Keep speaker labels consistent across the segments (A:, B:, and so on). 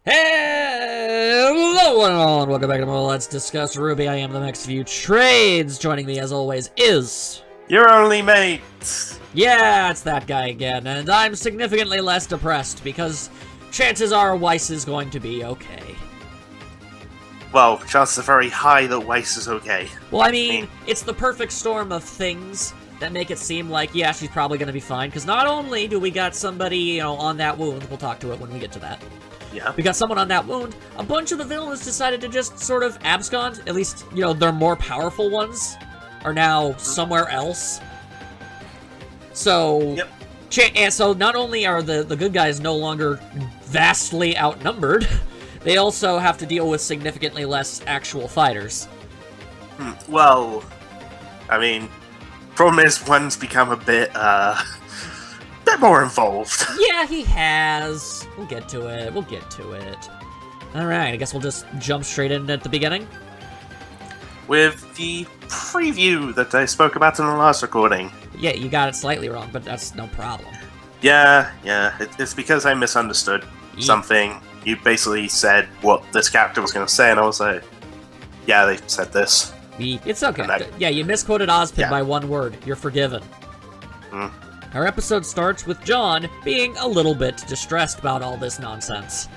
A: Hello and welcome back to more Let's Discuss RWBY. I am the Max View Trades. Joining me as always is...
B: YourOnlyMate!
A: Yeah, it's that guy again, and I'm significantly less depressed because chances are Weiss is going to be okay.
B: Well, chances are very high that Weiss is okay.
A: Well, I mean, it's the perfect storm of things that make it seem like, yeah, she's probably going to be fine, because not only do we got somebody, you know, on that wound, we'll talk to it when we get to that.
B: Yeah.
A: We got someone on that wound. A bunch of the villains decided to just sort of abscond. At least, you know, their more powerful ones are now somewhere else. So,
B: yep.
A: And so not only are the good guys no longer vastly outnumbered, they also have to deal with significantly less actual fighters.
B: Well, I mean, problem is one's become a bit more involved.
A: Yeah, he has. We'll get to it. We'll get to it. Alright, I guess we'll just jump straight in at the beginning.
B: With the preview that I spoke about in the last recording.
A: Yeah, you got it slightly wrong, but that's no problem.
B: Yeah. It's because I misunderstood something. You basically said what this character was going to say, and I was like, yeah, they said this.
A: It's okay. Yeah, you misquoted Ozpin by one word. You're forgiven. Our episode starts with John being a little bit distressed about all this nonsense.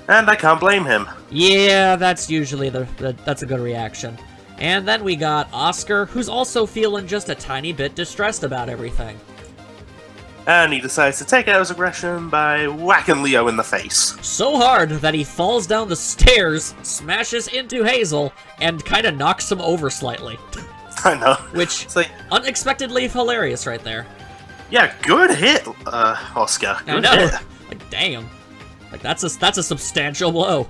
B: And I can't blame him.
A: Yeah, that's usually that's a good reaction. And then we got Oscar, who's also feeling just a tiny bit distressed about everything.
B: And he decides to take out his aggression by whacking Leo in the face.
A: So hard that he falls down the stairs, smashes into Hazel, and kind of knocks him over slightly.
B: I know.
A: Which,
B: it's like,
A: unexpectedly hilarious right there.
B: Yeah, good hit, Oscar. Good hit.
A: Like, damn. Like, that's a substantial blow.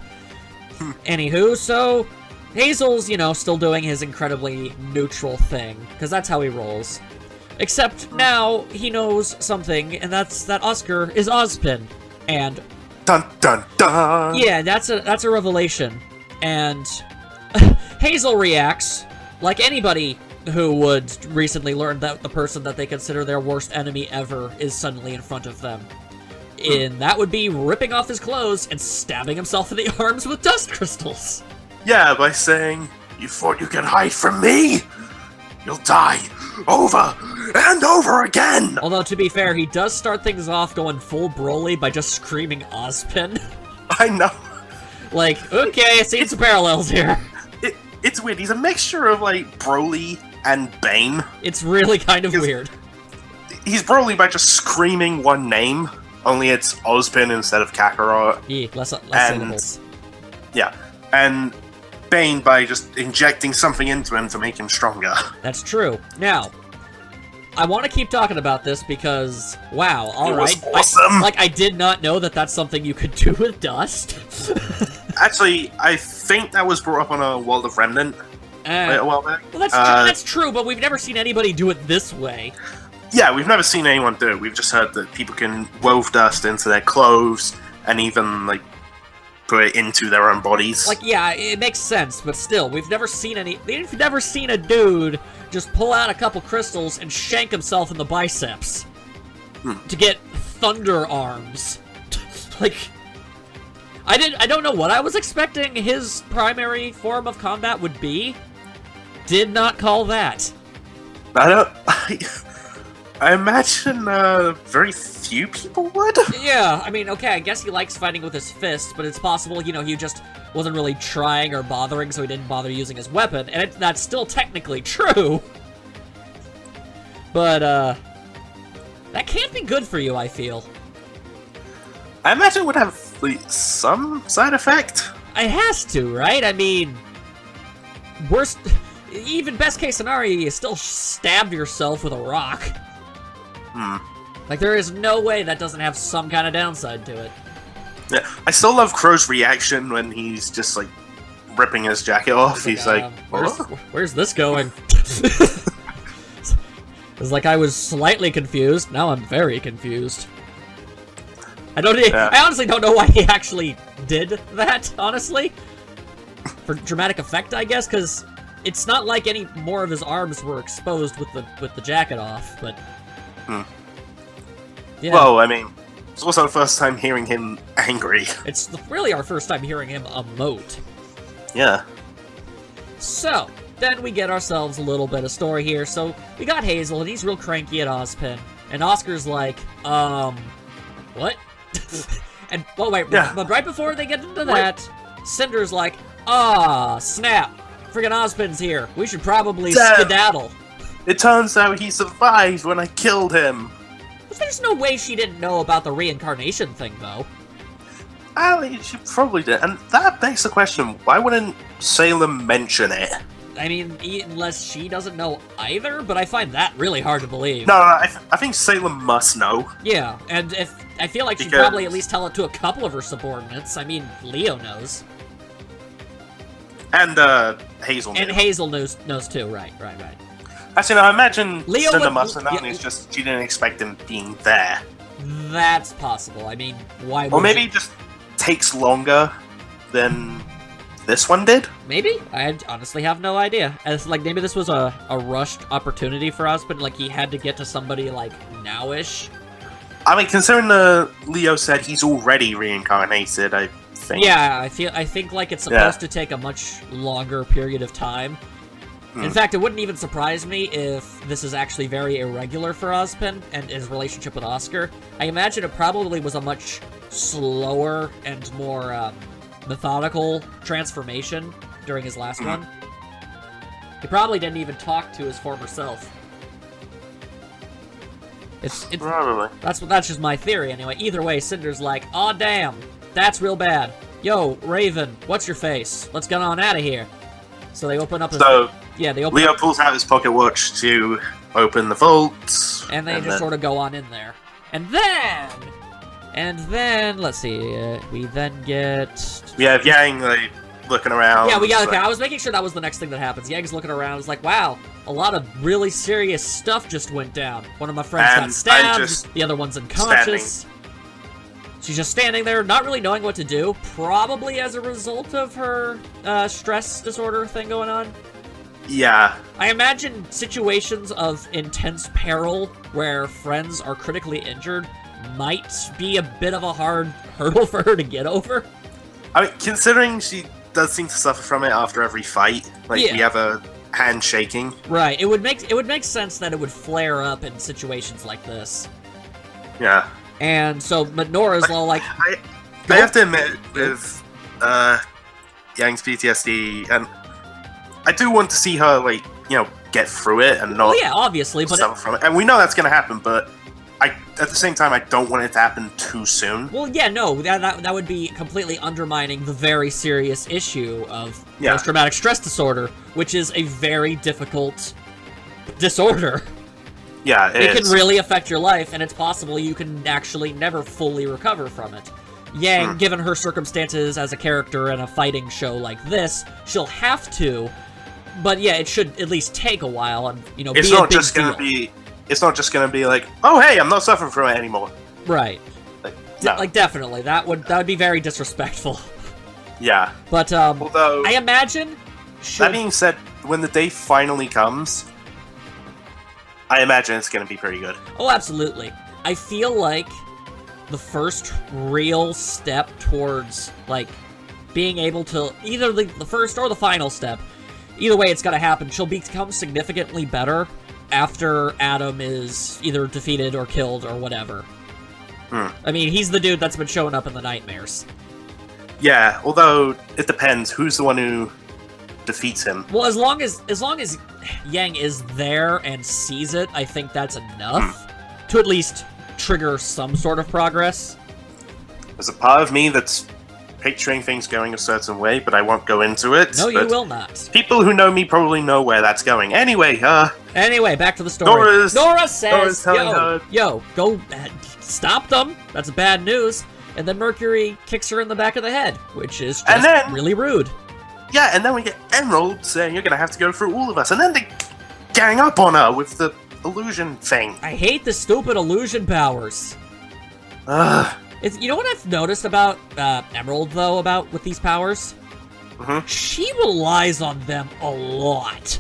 A: Anywho, so Hazel's, you know, still doing his incredibly neutral thing, because that's how he rolls. Except now he knows something, and that's that Oscar is Ozpin. And
B: dun dun dun.
A: Yeah, that's a revelation. And Hazel reacts like anybody who would recently learn that the person that they consider their worst enemy ever is suddenly in front of them. And that would be ripping off his clothes and stabbing himself in the arms with dust crystals.
B: Yeah, by saying, "You thought you could hide from me? You'll die over and over again!"
A: Although, to be fair, he does start things off going full Broly by just screaming Ozpin.
B: I know.
A: Like, okay, I see some parallels here.
B: It's weird. He's a mixture of, like, Broly and Bane.
A: It's really kind of weird.
B: He's Broly by just screaming one name, only it's Ozpin instead of Kakarot.
A: Yeah, less syllables.
B: Yeah, and Bane by just injecting something into him to make him stronger.
A: That's true. Now, I want to keep talking about this because, wow, alright.
B: Awesome.
A: I did not know that that's something you could do with dust.
B: Actually, I think that was brought up on a World of Remnant a while back.
A: Well, that's true, but we've never seen anybody do it this way.
B: Yeah, we've never seen anyone do it. We've just heard that people can wove dust into their clothes and even, like, put it into their own bodies.
A: Like, yeah, it makes sense, but still, we've never seen a dude just pull out a couple crystals and shank himself in the biceps to get thunder arms. Like, I don't know what I was expecting his primary form of combat would be. Did not call that.
B: I imagine very few people would.
A: Yeah, I mean, okay, I guess he likes fighting with his fists, but it's possible, you know, he just wasn't really trying or bothering, so he didn't bother using his weapon, and that's still technically true. But, that can't be good for you, I feel.
B: I imagine it would have, like, some side effect.
A: It has to, right? I mean, even best case scenario, you still stabbed yourself with a rock. Like, there is no way that doesn't have some kind of downside to it.
B: Yeah, I still love Crow's reaction when he's just, like, ripping his jacket off. He's like,
A: where's this going? It's like I was slightly confused, now I'm very confused. I honestly don't know why he actually did that, honestly. For dramatic effect, I guess, because it's not like any more of his arms were exposed with the jacket off, but... Yeah.
B: Well, I mean, It's also the first time hearing him angry.
A: It's really our first time hearing him emote.
B: Yeah.
A: So, then we get ourselves a little bit of story here. So, we got Hazel, and he's real cranky at Ozpin. And Oscar's like, what? And, well, wait,
B: yeah.
A: But right before they get into that, Cinder's like, ah, snap. Friggin' Ozpin's here. We should probably skedaddle.
B: It turns out he survived when I killed him.
A: There's no way she didn't know about the reincarnation thing, though.
B: She probably did. And that begs the question, why wouldn't Salem mention it?
A: I mean, unless she doesn't know either, but I find that really hard to believe.
B: No, I think Salem must know.
A: Yeah, and I feel like she'd probably at least tell it to a couple of her subordinates. I mean, Leo knows.
B: And, Hazel knows.
A: And Hazel knows too, right.
B: Actually, no, I imagine
A: Leo
B: Cinder must have known, it's just she didn't expect him being there.
A: That's possible. I mean, why would
B: Or maybe it just takes longer than this one did?
A: Maybe? I honestly have no idea. As like, maybe this was a rushed opportunity for us, but like, he had to get to somebody, like, now-ish.
B: I mean, considering Leo said he's already reincarnated, I think.
A: Yeah, I think like it's supposed to take a much longer period of time. In fact, it wouldn't even surprise me if this is actually very irregular for Ozpin and his relationship with Oscar. I imagine it probably was a much slower and more methodical transformation during his last one. He probably didn't even talk to his former self. It's
B: probably.
A: That's just my theory anyway. Either way, Cinder's like, aw damn, that's real bad. Yo, Raven, what's your face? Let's get on out of here. So they open up his... Yeah, they open
B: Leo pulls out his pocket watch to open the vault.
A: And they just sort of go on in there. And then, let's see, we then get...
B: We have Yang, like, looking around.
A: Yeah, we got, okay, I was making sure that was the next thing that happens. Yang's looking around, it's like, wow, a lot of really serious stuff just went down. One of my friends got stabbed, the other one's unconscious. She's just standing there, not really knowing what to do, probably as a result of her stress disorder thing going on.
B: Yeah.
A: I imagine situations of intense peril where friends are critically injured might be a bit of a hard hurdle for her to get over.
B: I mean, considering she does seem to suffer from it after every fight, like we have a hand shaking.
A: Right. It would make sense that it would flare up in situations like this.
B: Yeah.
A: And so, but Nora's all like...
B: I have to admit, with Yang's PTSD, and I do want to see her, like, you know, get through it and not...
A: Well, yeah, obviously, but...
B: suffer from it. And we know that's going to happen, but at the same time, I don't want it to happen too soon.
A: Well, yeah, no, that would be completely undermining the very serious issue of post-traumatic stress disorder, which is a very difficult disorder.
B: Yeah,
A: it can really affect your life, and it's possible you can actually never fully recover from it. Yang, given her circumstances as a character in a fighting show like this, she'll have to, but yeah, it should at least take a while, and, you know,
B: it's not just gonna be... It's not just gonna be like, oh hey, I'm not suffering from it anymore.
A: Right.
B: No.
A: Like, definitely. That would be very disrespectful.
B: Yeah.
A: But,
B: although...
A: I imagine...
B: That being said, when the day finally comes, I imagine it's gonna be pretty good.
A: Oh, absolutely. I feel like the first real step towards, like, being able to... Either the first or the final step. Either way, it's gotta happen. She'll become significantly better after Adam is either defeated or killed or whatever. I mean, he's the dude that's been showing up in the nightmares.
B: Yeah, although it depends who's the one who defeats him.
A: Well, as long as Yang is there and sees it, I think that's enough to at least trigger some sort of progress.
B: There's a part of me that's picturing things going a certain way, but I won't go into it.
A: No, you will not.
B: People who know me probably know where that's going. Anyway,
A: back to the story. Nora says,
B: her,
A: yo, go stop them. That's bad news. And then Mercury kicks her in the back of the head, which is just really rude.
B: Yeah, and then we get Emerald saying you're gonna have to go through all of us, and then they gang up on her with the illusion thing.
A: I hate the stupid illusion powers. You know what I've noticed about Emerald, though, with these powers? She relies on them a lot.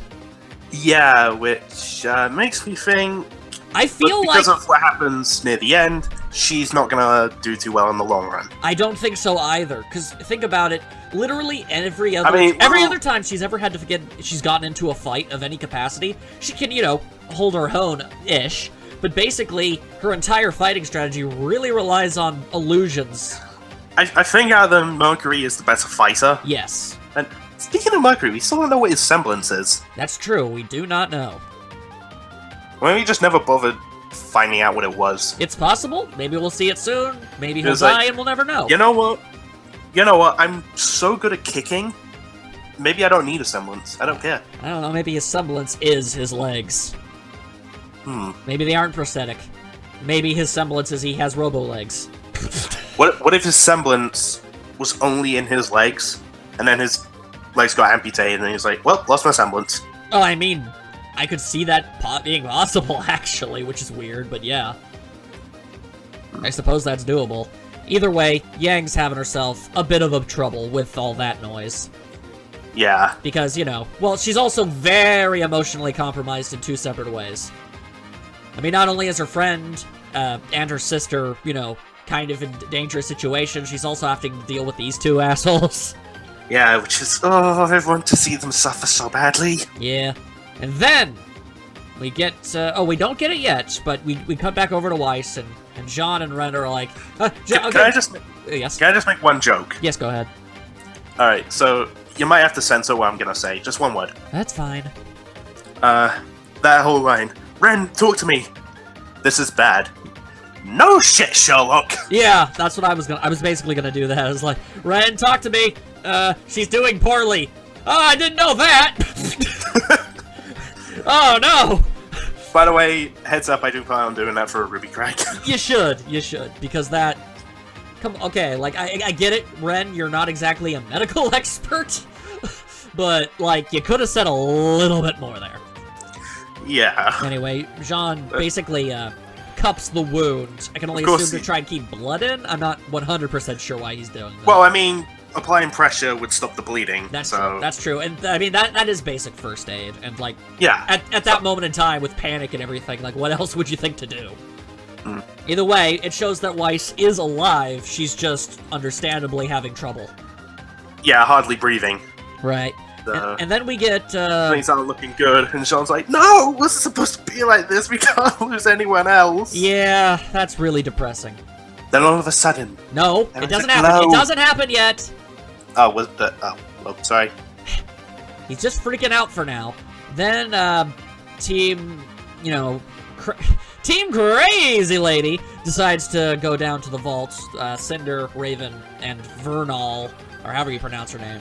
B: Yeah, which makes me think...
A: I feel
B: because of what happens near the end, she's not gonna do too well in the long run.
A: I don't think so either, because think about it, literally every other time she's ever had to forget she's gotten into a fight of any capacity, she can, you know, hold her own-ish, but basically, her entire fighting strategy really relies on illusions.
B: I think out of them, Mercury is the better fighter.
A: Yes.
B: And speaking of Mercury, we still don't know what his semblance is.
A: That's true, we do not know.
B: Well, we just never bothered finding out what it was.
A: It's possible. Maybe we'll see it soon. Maybe he'll die and we'll never know.
B: You know what? You know what? I'm so good at kicking. Maybe I don't need a semblance. I don't care.
A: I don't know. Maybe his semblance is his legs. Maybe they aren't prosthetic. Maybe his semblance is he has robo-legs.
B: What if his semblance was only in his legs, and then his legs got amputated, and he's like, well, lost my semblance.
A: Oh, I mean, I could see that being possible, actually, which is weird, but yeah. I suppose that's doable. Either way, Yang's having herself a bit of a trouble with all that noise.
B: Yeah.
A: Because, you know, well, she's also very emotionally compromised in two separate ways. I mean, not only is her friend and her sister, you know, kind of in dangerous situations, she's also having to deal with these two assholes.
B: Yeah, which is, oh, I want to see them suffer so badly.
A: Yeah. And then, we get, oh, we don't get it yet, but we cut back over to Weiss, and Jean and Ren are like,
B: Can I just make one joke?
A: Yes, go ahead.
B: Alright, so, you might have to censor what I'm gonna say, just one word.
A: That's fine.
B: That whole line, Ren, talk to me. This is bad. No shit, Sherlock!
A: Yeah, that's what I was basically gonna do that. I was like, Ren, talk to me. She's doing poorly. Oh, I didn't know that! Oh, no!
B: By the way, heads up, I do plan on doing that for a RWBY crack.
A: You should, because that... okay, like, I get it, Ren, you're not exactly a medical expert, but, like, you could have said a little bit more there.
B: Yeah.
A: Anyway, Jean basically, cups the wound. I can only assume to try and keep blood in? I'm not 100% sure why he's doing that.
B: Well, I mean, applying pressure would stop the bleeding.
A: That's true. That's true. And I mean that is basic first aid. And like,
B: yeah,
A: at that moment in time with panic and everything, like what else would you think to do? Either way, it shows that Weiss is alive. She's just understandably having trouble.
B: Yeah, hardly breathing.
A: Right. And then we get
B: things aren't looking good, and Sean's like, "No, this is supposed to be like this. We can't lose anyone else."
A: Yeah, that's really depressing.
B: Then all of a sudden,
A: no, it doesn't happen. It doesn't happen yet.
B: Oh, was that? Oh, sorry.
A: He's just freaking out for now. Then, Team Crazy Lady decides to go down to the vault. Cinder, Raven, and Vernal, or however you pronounce her name.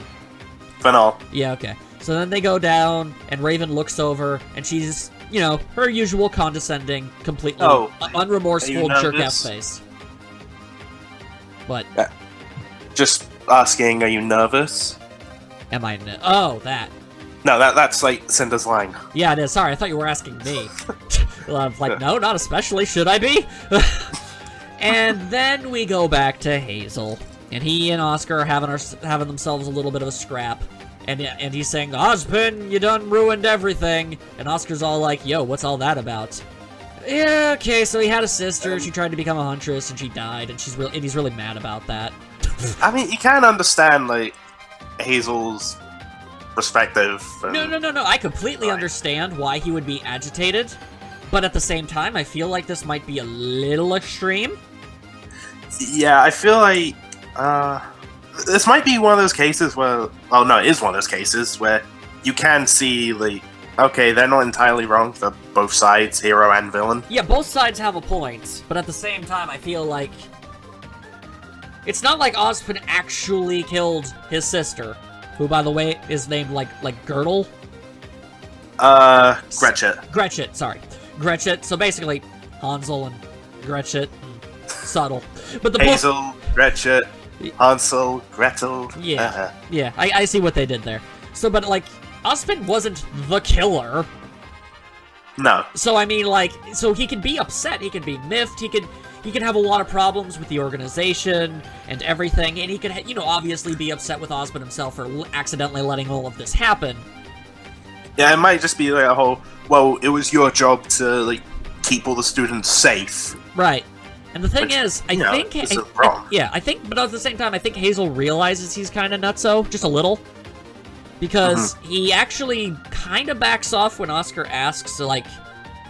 B: Vernal.
A: Yeah, okay. So then they go down, and Raven looks over, and she's, you know, her usual condescending, completely unremorseful jerk-ass face. What?
B: Just asking, are you nervous?
A: Am I oh, that.
B: No, that's like Cinder's line.
A: Yeah, it is. Sorry, I thought you were asking me. Well, I'm like, no, not especially. Should I be? And then we go back to Hazel. And he and Oscar are having themselves a little bit of a scrap. And he's saying, Ozpin, you done ruined everything. And Oscar's all like, yo, what's all that about? Yeah, okay, so he had a sister, she tried to become a huntress, and she died, and he's really mad about that.
B: I mean, you can understand, like, Hazel's perspective.
A: No, I completely understand why he would be agitated, but at the same time, I feel like this might be a little extreme.
B: Yeah, I feel like, this might be one of those cases where, oh no, it is one of those cases where you can see, like, okay, they're not entirely wrong for both sides, hero and villain. Yeah,
A: both sides have a point, but at the same time, I feel like it's not like Ozpin actually killed his sister, who, by the way, is named, like Girdle?
B: Gretchen.
A: Gretchen, sorry. Gretchen, so basically, Hansel and Gretchen, subtle. But the
B: Hazel, Gretchen, Hansel, Gretel.
A: Yeah, yeah, I see what they did there. So, but, like, Ozpin wasn't the killer.
B: No.
A: So, I mean, like, so he can be upset, he can be miffed, he can have a lot of problems with the organization and everything, and he can, you know, obviously be upset with Ozpin himself for accidentally letting all of this happen.
B: Yeah, it might just be like a whole, well, it was your job to, like, keep all the students safe.
A: Right. And the thing is, I think... I think, but at the same time, I think Hazel realizes he's kind of nutso, just a little. Because he actually kind of backs off when Oscar asks, like,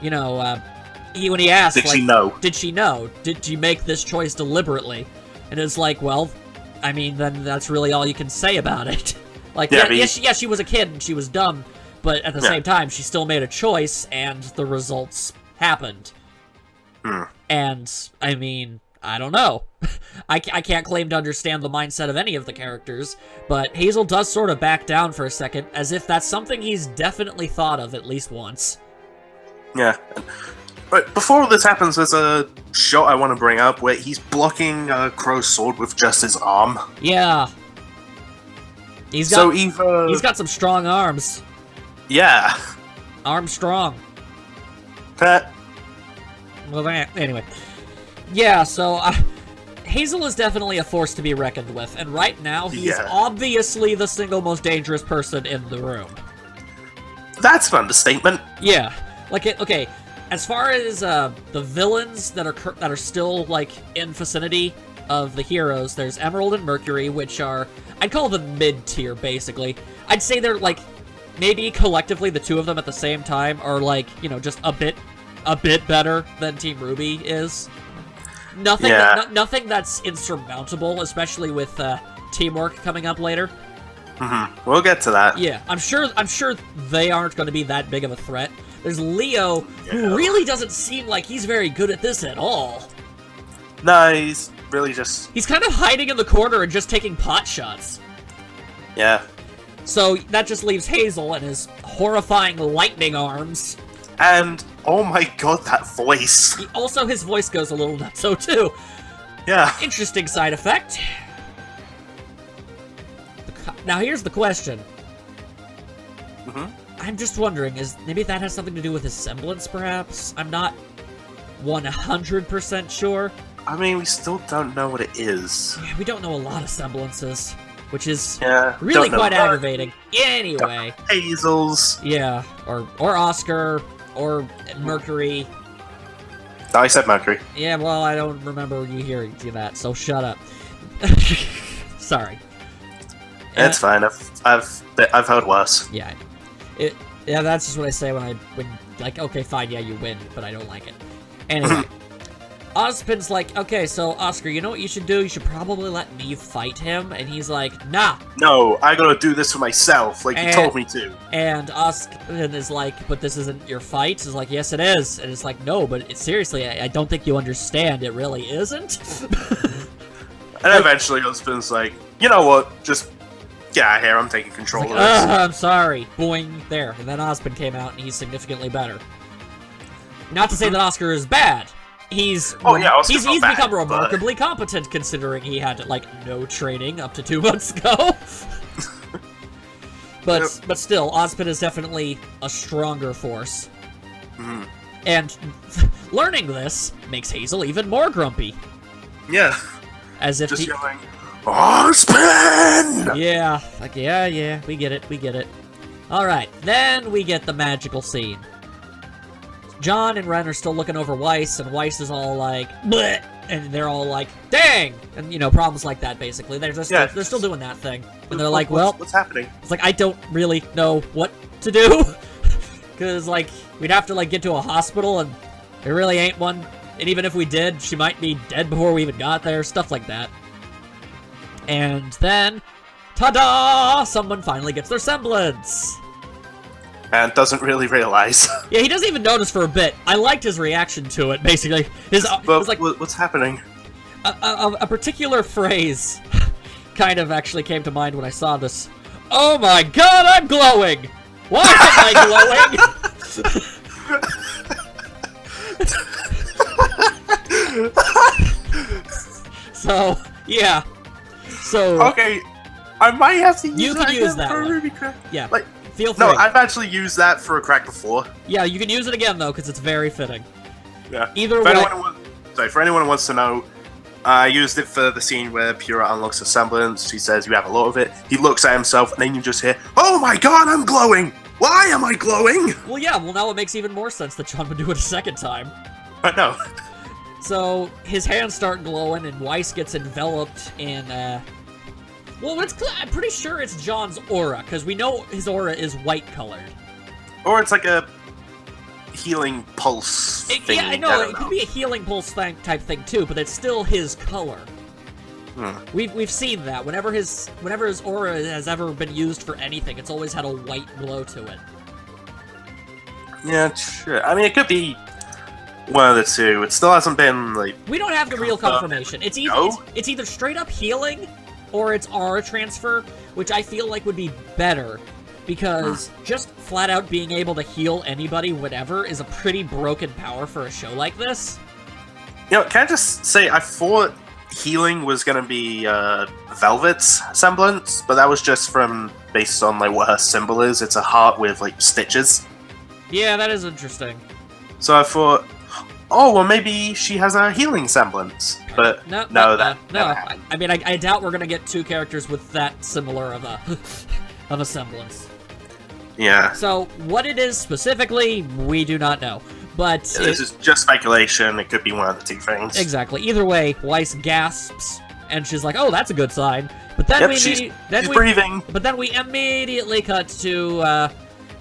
A: you know, when he asks,
B: did she know?
A: Did she know? Did you make this choice deliberately? And it's like, well, I mean, then that's really all you can say about it. Like, yeah, she was a kid and she was dumb, but at the same time, she still made a choice, and the results happened. And, I mean, I don't know. I can't claim to understand the mindset of any of the characters, but Hazel does sort of back down for a second, as if that's something he's definitely thought of at least once. Yeah.
B: But before this happens, there's a shot I want to bring up where he's blocking Crow's sword with just his arm.
A: Yeah. He's got some strong arms.
B: Yeah.
A: Arm strong. Well, anyway. Yeah, so Hazel is definitely a force to be reckoned with, and right now he's obviously the single most dangerous person in the room.
B: That's an understatement.
A: Yeah. Like, okay, as far as the villains that are still, like, in vicinity of the heroes, there's Emerald and Mercury, which are, I'd call them mid-tier, basically. I'd say they're, like, maybe collectively the two of them at the same time are, like, you know, just a bit better than Team RWBY is. Nothing that's insurmountable, especially with teamwork coming up later.
B: We'll get to that.
A: Yeah, I'm sure they aren't going to be that big of a threat. There's Leo, who really doesn't seem like he's very good at this at all.
B: No, he's really just...
A: He's kind of hiding in the corner and just taking pot shots.
B: Yeah.
A: So that just leaves Hazel and his horrifying lightning arms.
B: And, oh my god, that voice.
A: Also, his voice goes a little nutso, too.
B: Yeah.
A: Interesting side effect. Now, here's the question. I'm just wondering, maybe that has something to do with his semblance, perhaps? I'm not 100% sure.
B: I mean, we still don't know what it is.
A: Yeah, we don't know a lot of semblances, which is really quite aggravating. Anyway.
B: Hazel's.
A: Yeah, or Oscar, or Mercury.
B: No, I said Mercury.
A: Yeah, well, I don't remember you hearing that, so shut up. Sorry.
B: It's fine. I've heard worse.
A: Yeah. Yeah, that's just what I say when like, okay, fine, yeah, you win, but I don't like it. Anyway. Ozpin's like, okay, so, Oscar, you know what you should do? You should probably let me fight him. And he's like, nah.
B: No, I gotta do this for myself, like you told me to.
A: And Ozpin is like, but this isn't your fight? He's like, yes, it is. And it's like, no, but seriously, I don't think you understand. It really isn't.
B: And eventually Ozpin's like, you know what? Just get out of here. I'm taking control of this.
A: I'm sorry. Boing. There. And then Ozpin came out, and he's significantly better. Not to say that Oscar is bad. He's become remarkably competent, considering he had, like, no training up to 2 months ago. But still, Ozpin is definitely a stronger force. And learning this makes Hazel even more grumpy.
B: Yeah.
A: As if
B: just yelling, Ozpin!
A: Yeah, like, yeah, we get it. Alright, then we get the magical scene. John and Ren are still looking over Weiss, and Weiss is all like, bleh! And they're all like, dang! And, you know, problems like that, basically. They're still doing that thing. And they're like, well...
B: What's happening?
A: It's like, I don't really know what to do. Because, like, we'd have to, like, get to a hospital, and there really ain't one. And even if we did, she might be dead before we even got there. Stuff like that. And then, ta-da! Someone finally gets their semblance.
B: And doesn't really realize.
A: Yeah, he doesn't even notice for a bit. I liked his reaction to it, basically. It was like,
B: what's happening?
A: A particular phrase kind of actually came to mind when I saw this. Oh my god, I'm glowing! Why am I glowing? So, yeah. So...
B: Okay, I might have to use
A: you can use that
B: for
A: one.
B: RWBY crack.
A: Yeah.
B: Like,
A: feel free.
B: No, I've actually used that for a crack before.
A: Yeah, you can use it again, though, because it's very fitting.
B: Yeah.
A: Either way...
B: For anyone who wants to know, I used it for the scene where Pura unlocks a semblance. He says, you have a lot of it. He looks at himself, and then you just hear, oh my god, I'm glowing! Why am I glowing?
A: Well, yeah, now it makes even more sense that John would do it a second time.
B: I know.
A: So his hands start glowing, and Weiss gets enveloped in, well, I'm pretty sure it's John's aura, because we know his aura is white-colored. Or
B: it's like a healing pulse thing.
A: Yeah, I know, it could be a healing pulse type thing, too, but it's still his color. We've seen that. Whenever his aura has ever been used for anything, it's always had a white glow to it.
B: Yeah, sure. I mean, it could be one of the two. It still hasn't been, like...
A: We don't have the real confirmation. It's either straight up healing, or it's aura transfer, which I feel like would be better, because just flat out being able to heal anybody, whatever, is a pretty broken power for a show like this.
B: You know, can I just say, I thought healing was going to be Velvet's semblance, but that was just based on like what her symbol is. It's a heart with like stitches.
A: Yeah, that is interesting.
B: So I thought, oh well, maybe she has a healing semblance. But no.
A: I mean, I doubt we're going to get two characters with that similar of a semblance.
B: Yeah.
A: So what it is specifically, we do not know. But
B: this is just speculation. It could be one of the two things.
A: Exactly. Either way, Weiss gasps, and she's like, "Oh, that's a good sign." But then
B: she's breathing.
A: But then we immediately cut to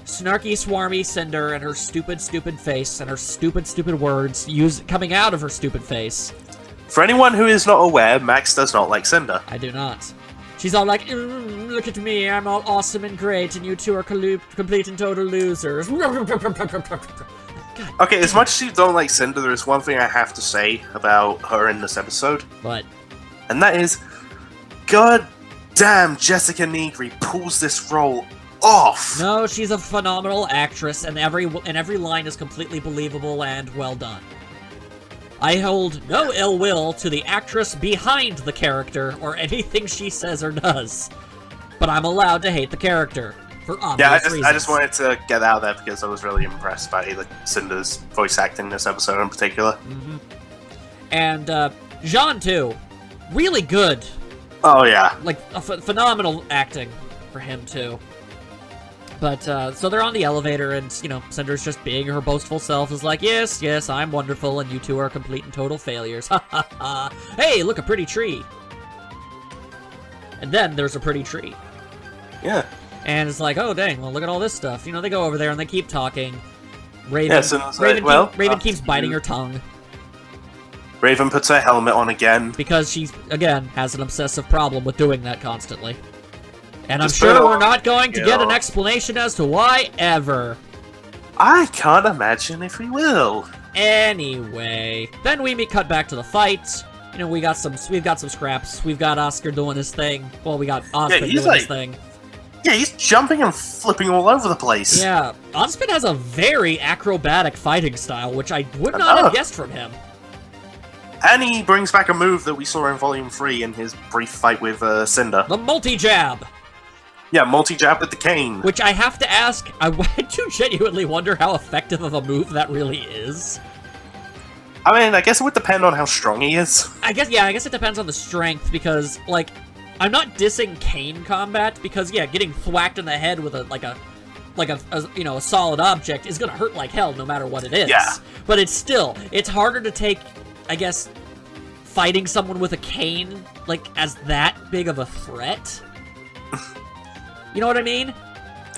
A: snarky, swarmy Cinder and her stupid, stupid face and her stupid, stupid words coming out of her stupid face.
B: For anyone who is not aware, Max does not like Cinder.
A: I do not. She's all like, "Look at me, I'm all awesome and great, and you two are complete and total losers." God.
B: Okay, as much as you don't like Cinder, there is one thing I have to say about her in this episode.
A: What?
B: And that is, god damn, Jessica Negri pulls this role off!
A: No, she's a phenomenal actress, and every line is completely believable and well done. I hold no ill will to the actress behind the character, or anything she says or does. But I'm allowed to hate the character. For obvious reasons.
B: I just wanted to get out there because I was really impressed by Cinder's voice acting this episode in particular.
A: And Jean too, really good.
B: Oh yeah,
A: like phenomenal acting for him too. But so they're on the elevator, and you know, Cinder's just being her boastful self, is like, "Yes, yes, I'm wonderful, and you two are complete and total failures." Ha ha ha! Hey, look, a pretty tree. And then there's a pretty tree.
B: Yeah.
A: And it's like, oh, dang, well, look at all this stuff. You know, they go over there and they keep talking. Raven,
B: yeah, so
A: Raven keeps biting her tongue.
B: Raven puts her helmet on again.
A: Because she, again, has an obsessive problem with doing that constantly. And I'm sure we're not going to get an explanation as to why ever.
B: I can't imagine if we will.
A: Anyway, then we cut back to the fight. You know, we've got some scraps. We've got Oscar doing his thing. Well, we got Oscar doing his thing.
B: Yeah, he's jumping and flipping all over the place.
A: Yeah, Ozpin has a very acrobatic fighting style, which I would not have guessed from him.
B: And he brings back a move that we saw in Volume 3 in his brief fight with Cinder.
A: The multi-jab!
B: Yeah, multi-jab with the cane.
A: Which I have to ask, I do genuinely wonder how effective of a move that really is.
B: I mean, I guess it would depend on how strong he is.
A: I guess it depends on the strength, because, like, I'm not dissing cane combat, because, yeah, getting thwacked in the head with a solid object is gonna hurt like hell no matter what it is.
B: Yeah.
A: But it's harder to take, I guess, fighting someone with a cane, like, as that big of a threat. You know what I mean?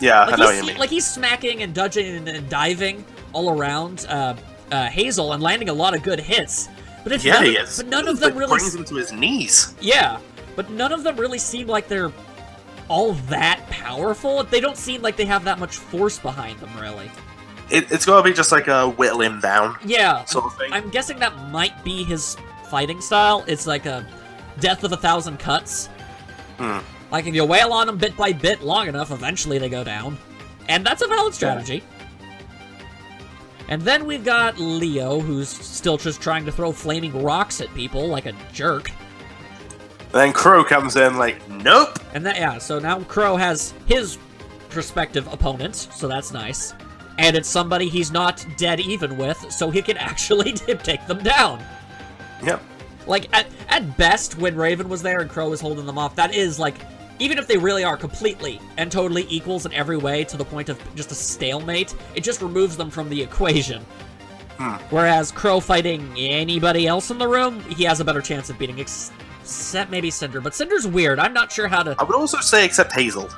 B: Yeah,
A: like
B: I know what you mean.
A: Like, he's smacking and dodging and diving all around Hazel and landing a lot of good hits. But it's
B: he is.
A: But none of them really
B: brings him to his knees.
A: Yeah. But none of them really seem like they're all that powerful. They don't seem like they have that much force behind them, really.
B: It's gotta be just like a whittle him down.
A: Yeah.
B: Sort of thing.
A: I'm guessing that might be his fighting style. It's like a death of 1,000 cuts. Like, if you wail on them bit by bit long enough, eventually they go down. And that's a valid strategy. And then we've got Leo, who's still just trying to throw flaming rocks at people like a jerk.
B: Then Crow comes in like, nope!
A: And so now Crow has his prospective opponent, so that's nice. And it's somebody he's not dead even with, so he can actually take them down.
B: Yep.
A: Like, at best, when Raven was there and Crow was holding them off, that is, like, even if they really are completely and totally equals in every way to the point of just a stalemate, it just removes them from the equation. Whereas Crow fighting anybody else in the room, he has a better chance of beating, except maybe Cinder. But Cinder's weird. I'm not sure how to...
B: I would also say except Hazel.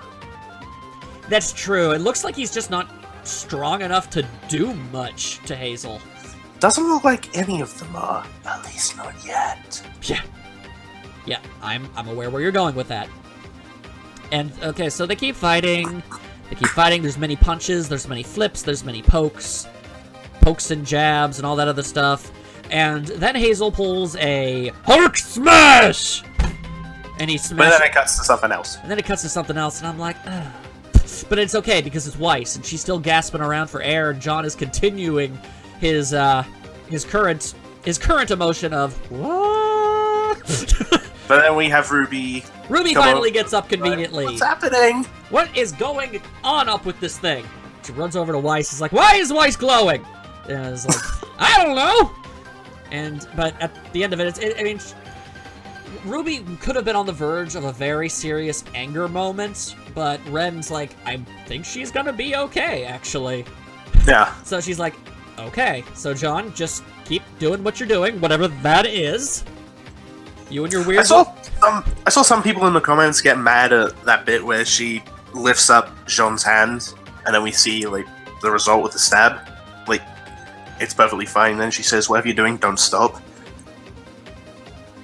A: That's true. It looks like he's just not strong enough to do much to Hazel.
B: Doesn't look like any of them are. At least not yet.
A: Yeah. Yeah, I'm aware where you're going with that. And, okay, so they keep fighting. They keep fighting. There's many punches. There's many flips. There's many pokes. Pokes and jabs and all that other stuff. And then Hazel pulls a Hulk Smash! And he smashes...
B: But then it cuts to something else.
A: And then it cuts to something else, and I'm like, ugh. But it's okay, because it's Weiss, and she's still gasping around for air, and John is continuing his current emotion of, what?
B: But then we have RWBY.
A: RWBY finally gets up conveniently.
B: What's happening?
A: What is going on up with this thing? She runs over to Weiss, is like, why is Weiss glowing? And it's like, I don't know! But at the end of it, I mean, RWBY could have been on the verge of a very serious anger moment, but Ren's like, I think she's gonna be okay, actually.
B: Yeah.
A: So she's like, okay. So John, just keep doing what you're doing, whatever that is. You and your weird...
B: I saw some people in the comments get mad at that bit where she lifts up Jean's hand, and then we see, like, the result with the stab. Like, it's perfectly fine. Then she says, whatever you're doing, don't stop.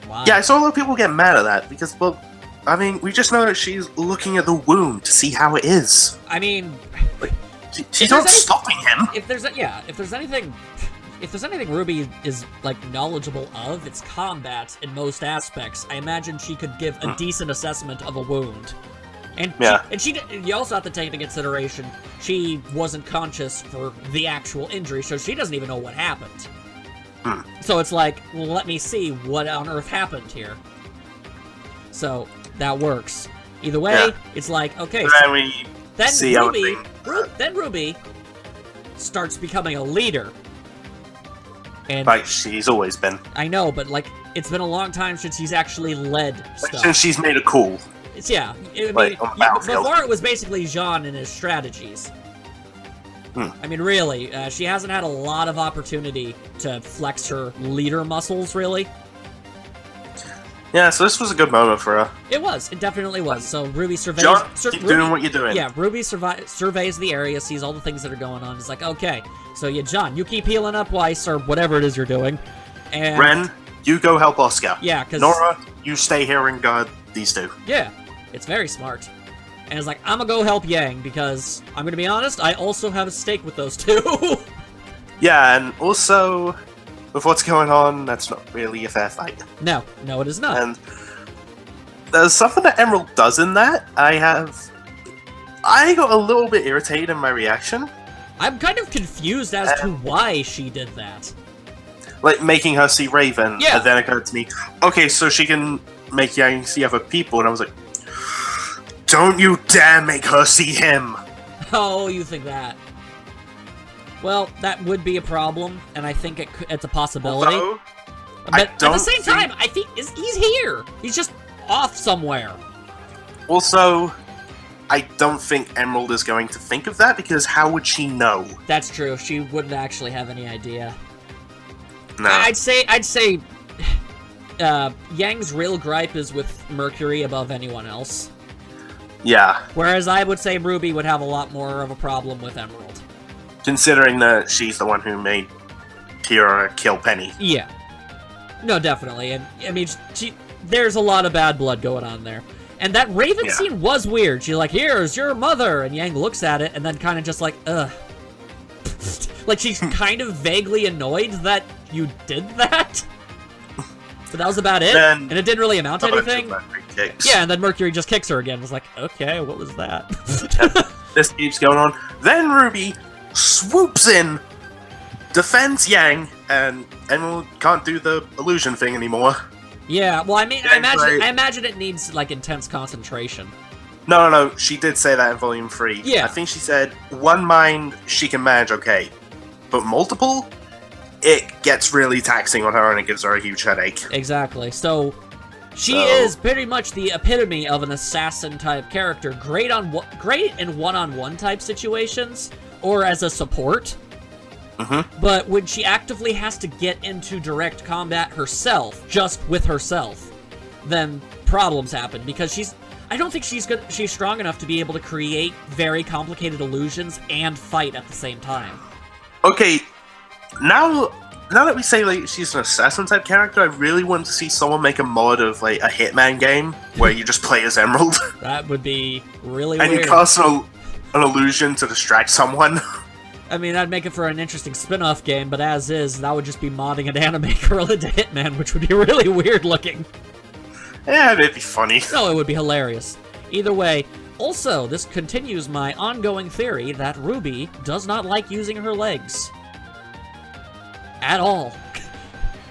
A: Wow.
B: Yeah, I saw a lot of people get mad at that, because, well, I mean, we just know that she's looking at the wound to see how it is.
A: I mean...
B: Like, she's not stopping him.
A: If there's anything RWBY is, like, knowledgeable of, it's combat in most aspects. I imagine she could give a decent assessment of a wound. And you also have to take into consideration she wasn't conscious for the actual injury, so she doesn't even know what happened. So it's like, well, let me see what on earth happened here. So that works. Either way, it's like, okay.
B: Then
A: RWBY starts becoming a leader. And
B: like she's always been.
A: I know, but like it's been a long time since he's actually led stuff.
B: Since she's made a call.
A: It's before it was basically Jean and his strategies. I mean, really, she hasn't had a lot of opportunity to flex her leader muscles, really.
B: Yeah, so this was a good moment for her.
A: It was. It definitely was. So RWBY surveys...
B: John, keep doing what you're doing.
A: Yeah, RWBY surveys the area, sees all the things that are going on. It's like, okay, so yeah, John, you keep healing up Weiss, or whatever it is you're doing. And
B: Ren, you go help Oscar.
A: Yeah, because...
B: Nora, you stay here and guard these two.
A: Yeah, it's very smart. And it's like, I'm gonna go help Yang, because, I'm gonna be honest, I also have a stake with those two.
B: Yeah, and also, with what's going on, that's not really a fair fight.
A: No, it is not.
B: And there's something that Emerald does in that. I got a little bit irritated in my reaction.
A: I'm kind of confused as to why she did that.
B: Like, making her see Raven,
A: yeah.
B: And then it occurred to me, okay, so she can make Yang see other people, and I was like, don't you dare make her see him!
A: Oh, you think that? Well, that would be a problem, and I think it's a possibility.
B: Although,
A: but at the same time, I think he's here. He's just off somewhere.
B: Also, I don't think Emerald is going to think of that, because how would she know?
A: That's true. She wouldn't actually have any idea.
B: No.
A: I'd say Yang's real gripe is with Mercury above anyone else.
B: Yeah.
A: Whereas I would say RWBY would have a lot more of a problem with Emerald.
B: Considering that she's the one who made Kira kill Penny.
A: Yeah. No, definitely. And, I mean, there's a lot of bad blood going on there. And that Raven scene was weird. She's like, here's your mother! And Yang looks at it and then kind of just like, ugh. Like, she's kind of vaguely annoyed that you did that. But that was about it. And it didn't really amount to anything. Yeah, and then Mercury just kicks her again. It's like, okay, what was that?
B: This keeps going on. Then RWBY swoops in, defends Yang, and Emerald can't do the illusion thing anymore.
A: Yeah, well, I mean, I imagine it needs, like, intense concentration.
B: No, she did say that in Volume 3.
A: Yeah.
B: I think she said, one mind she can manage okay, but multiple, it gets really taxing on her and it gives her a huge headache.
A: Exactly. So, she is pretty much the epitome of an assassin-type character. Great in one-on-one type situations, or as a support. But when she actively has to get into direct combat herself, just with herself, then problems happen, because I don't think she's strong enough to be able to create very complicated illusions and fight at the same time.
B: Okay, now that we say like she's an assassin type character, I really want to see someone make a mod of like a Hitman game where you just play as Emerald.
A: That would be really
B: and
A: weird.
B: you cast an illusion to distract someone.
A: I mean, that'd make it for an interesting spin-off game, but as is, that would just be modding an anime girl into Hitman, which would be really weird looking.
B: Yeah, it'd be funny.
A: No, it would be hilarious. Either way, also, this continues my ongoing theory that RWBY does not like using her legs. At all.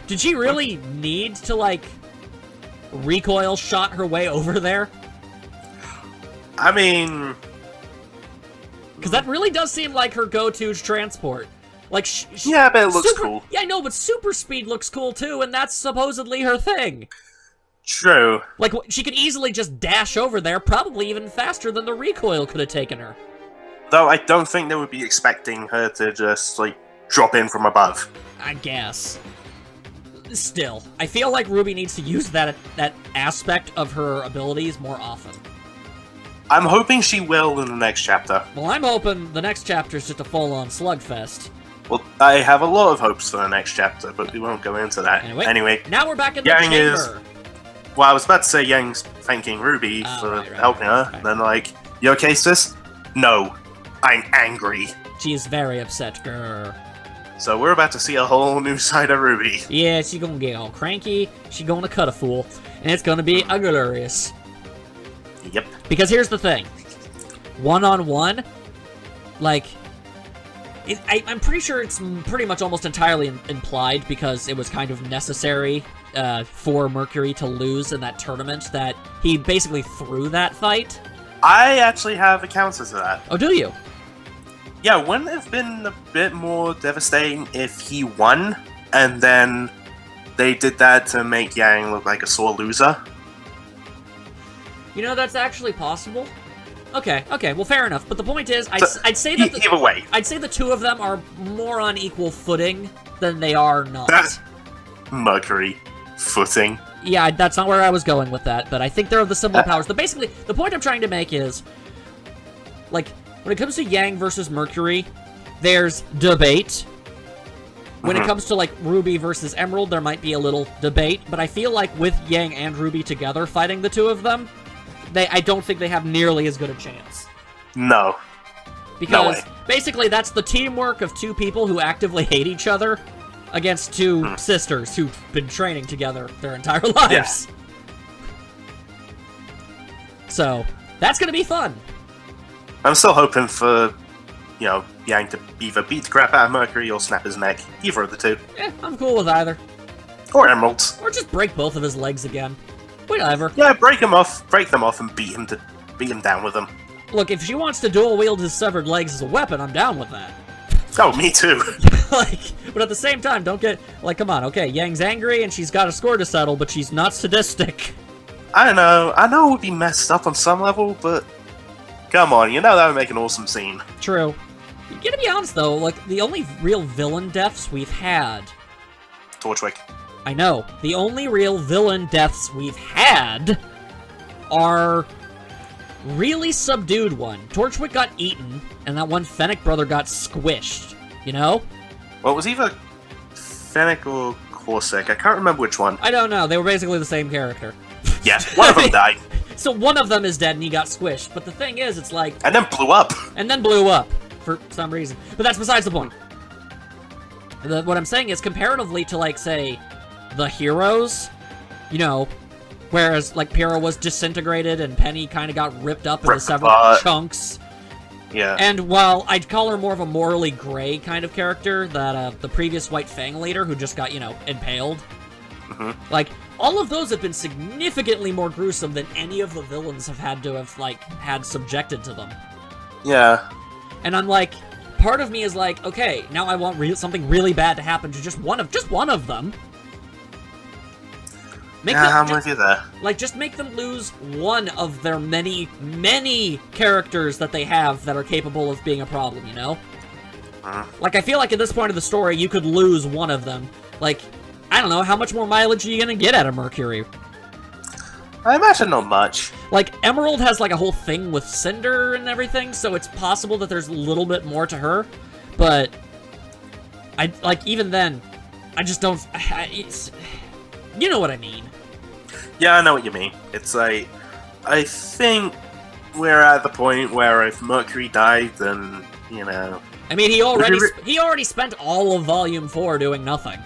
A: Did she really need to, like, recoil shot her way over there?
B: I mean...
A: Because that really does seem like her go-to transport. Like,
B: yeah, but it looks cool.
A: Yeah, I know, but super speed looks cool too, and that's supposedly her thing.
B: True.
A: Like, she could easily just dash over there, probably even faster than the recoil could have taken her.
B: Though I don't think they would be expecting her to just, like, drop in from above.
A: I guess. Still, I feel like RWBY needs to use that aspect of her abilities more often.
B: I'm hoping she will in the next chapter.
A: Well, I'm hoping the next chapter is just a full-on slugfest.
B: Well, I have a lot of hopes for the next chapter, but we won't go into that.
A: Anyway, now we're back in the
B: Yang
A: chamber.
B: Well, I was about to say Yang's thanking RWBY for helping her, and then like, you okay, sis? No, I'm angry.
A: She is very upset, girl.
B: So we're about to see a whole new side of RWBY.
A: Yeah, she's gonna get all cranky, she's gonna cut a fool, and it's gonna be glorious.
B: Yep.
A: Because here's the thing. One-on-one, like, I'm pretty sure it's pretty much almost entirely implied, because it was kind of necessary for Mercury to lose in that tournament, that he basically threw that fight.
B: I actually have accounts of that.
A: Oh, do you?
B: Yeah, wouldn't it have been a bit more devastating if he won, and then they did that to make Yang look like a sore loser?
A: You know, that's actually possible. Okay, well, fair enough. But the point is, I'd say that
B: either way,
A: I'd say the two of them are more on equal footing than they are not.
B: Mercury footing.
A: Yeah, that's not where I was going with that. But I think they're of the similar powers. But basically, the point I'm trying to make is, like, when it comes to Yang versus Mercury, there's debate. When it comes to, like, RWBY versus Emerald, there might be a little debate. But I feel like with Yang and RWBY together fighting the two of them, I don't think they have nearly as good a chance.
B: No.
A: Because basically that's the teamwork of two people who actively hate each other against two sisters who've been training together their entire lives. Yeah. So, that's gonna be fun.
B: I'm still hoping for, you know, Yang to either beat the crap out of Mercury or snap his neck. Either of the two.
A: Yeah, I'm cool with either.
B: Or Emerald.
A: Or just break both of his legs again. Whatever.
B: Yeah, break them off, and beat him down with them.
A: Look, if she wants to dual wield his severed legs as a weapon, I'm down with that.
B: Oh, me too.
A: Like, but at the same time, don't get, like, come on, okay, Yang's angry and she's got a score to settle, but she's not sadistic.
B: I know it would be messed up on some level, but come on, you know that would make an awesome scene.
A: True. You gotta be honest though, like, the only real villain deaths we've had...
B: Torchwick.
A: I know. The only real villain deaths we've had are really subdued one. Torchwick got eaten, and that one Fennec brother got squished, you know?
B: Well, it was either Fennec or Corsac. I can't remember which one.
A: I don't know. They were basically the same character.
B: Yeah, one of them died.
A: So one of them is dead and he got squished. But the thing is, it's like...
B: And then blew up.
A: And then blew up, for some reason. But that's besides the point. What I'm saying is, comparatively to, like, say... the heroes, you know, whereas, like, Pyrrha was disintegrated and Penny kind of got ripped up into several chunks.
B: Yeah.
A: And while I'd call her more of a morally gray kind of character, that, the previous White Fang leader who just got, you know, impaled, like, all of those have been significantly more gruesome than any of the villains have had to have, like, had subjected to them.
B: Yeah.
A: And I'm like, part of me is like, okay, now I want something really bad to happen to just one of them.
B: I'm with you there.
A: Like, just make them lose one of their many, many characters that they have that are capable of being a problem, you know? Like, I feel like at this point of the story, you could lose one of them. Like, I don't know, how much more mileage are you gonna get out of Mercury?
B: I imagine not much.
A: Like, Emerald has, like, a whole thing with Cinder and everything, so it's possible that there's a little bit more to her. But, even then, I just don't... you know what I mean.
B: Yeah, I know what you mean. It's like... I think we're at the point where if Mercury died, then, you know...
A: I mean, he already spent all of Volume 4 doing nothing.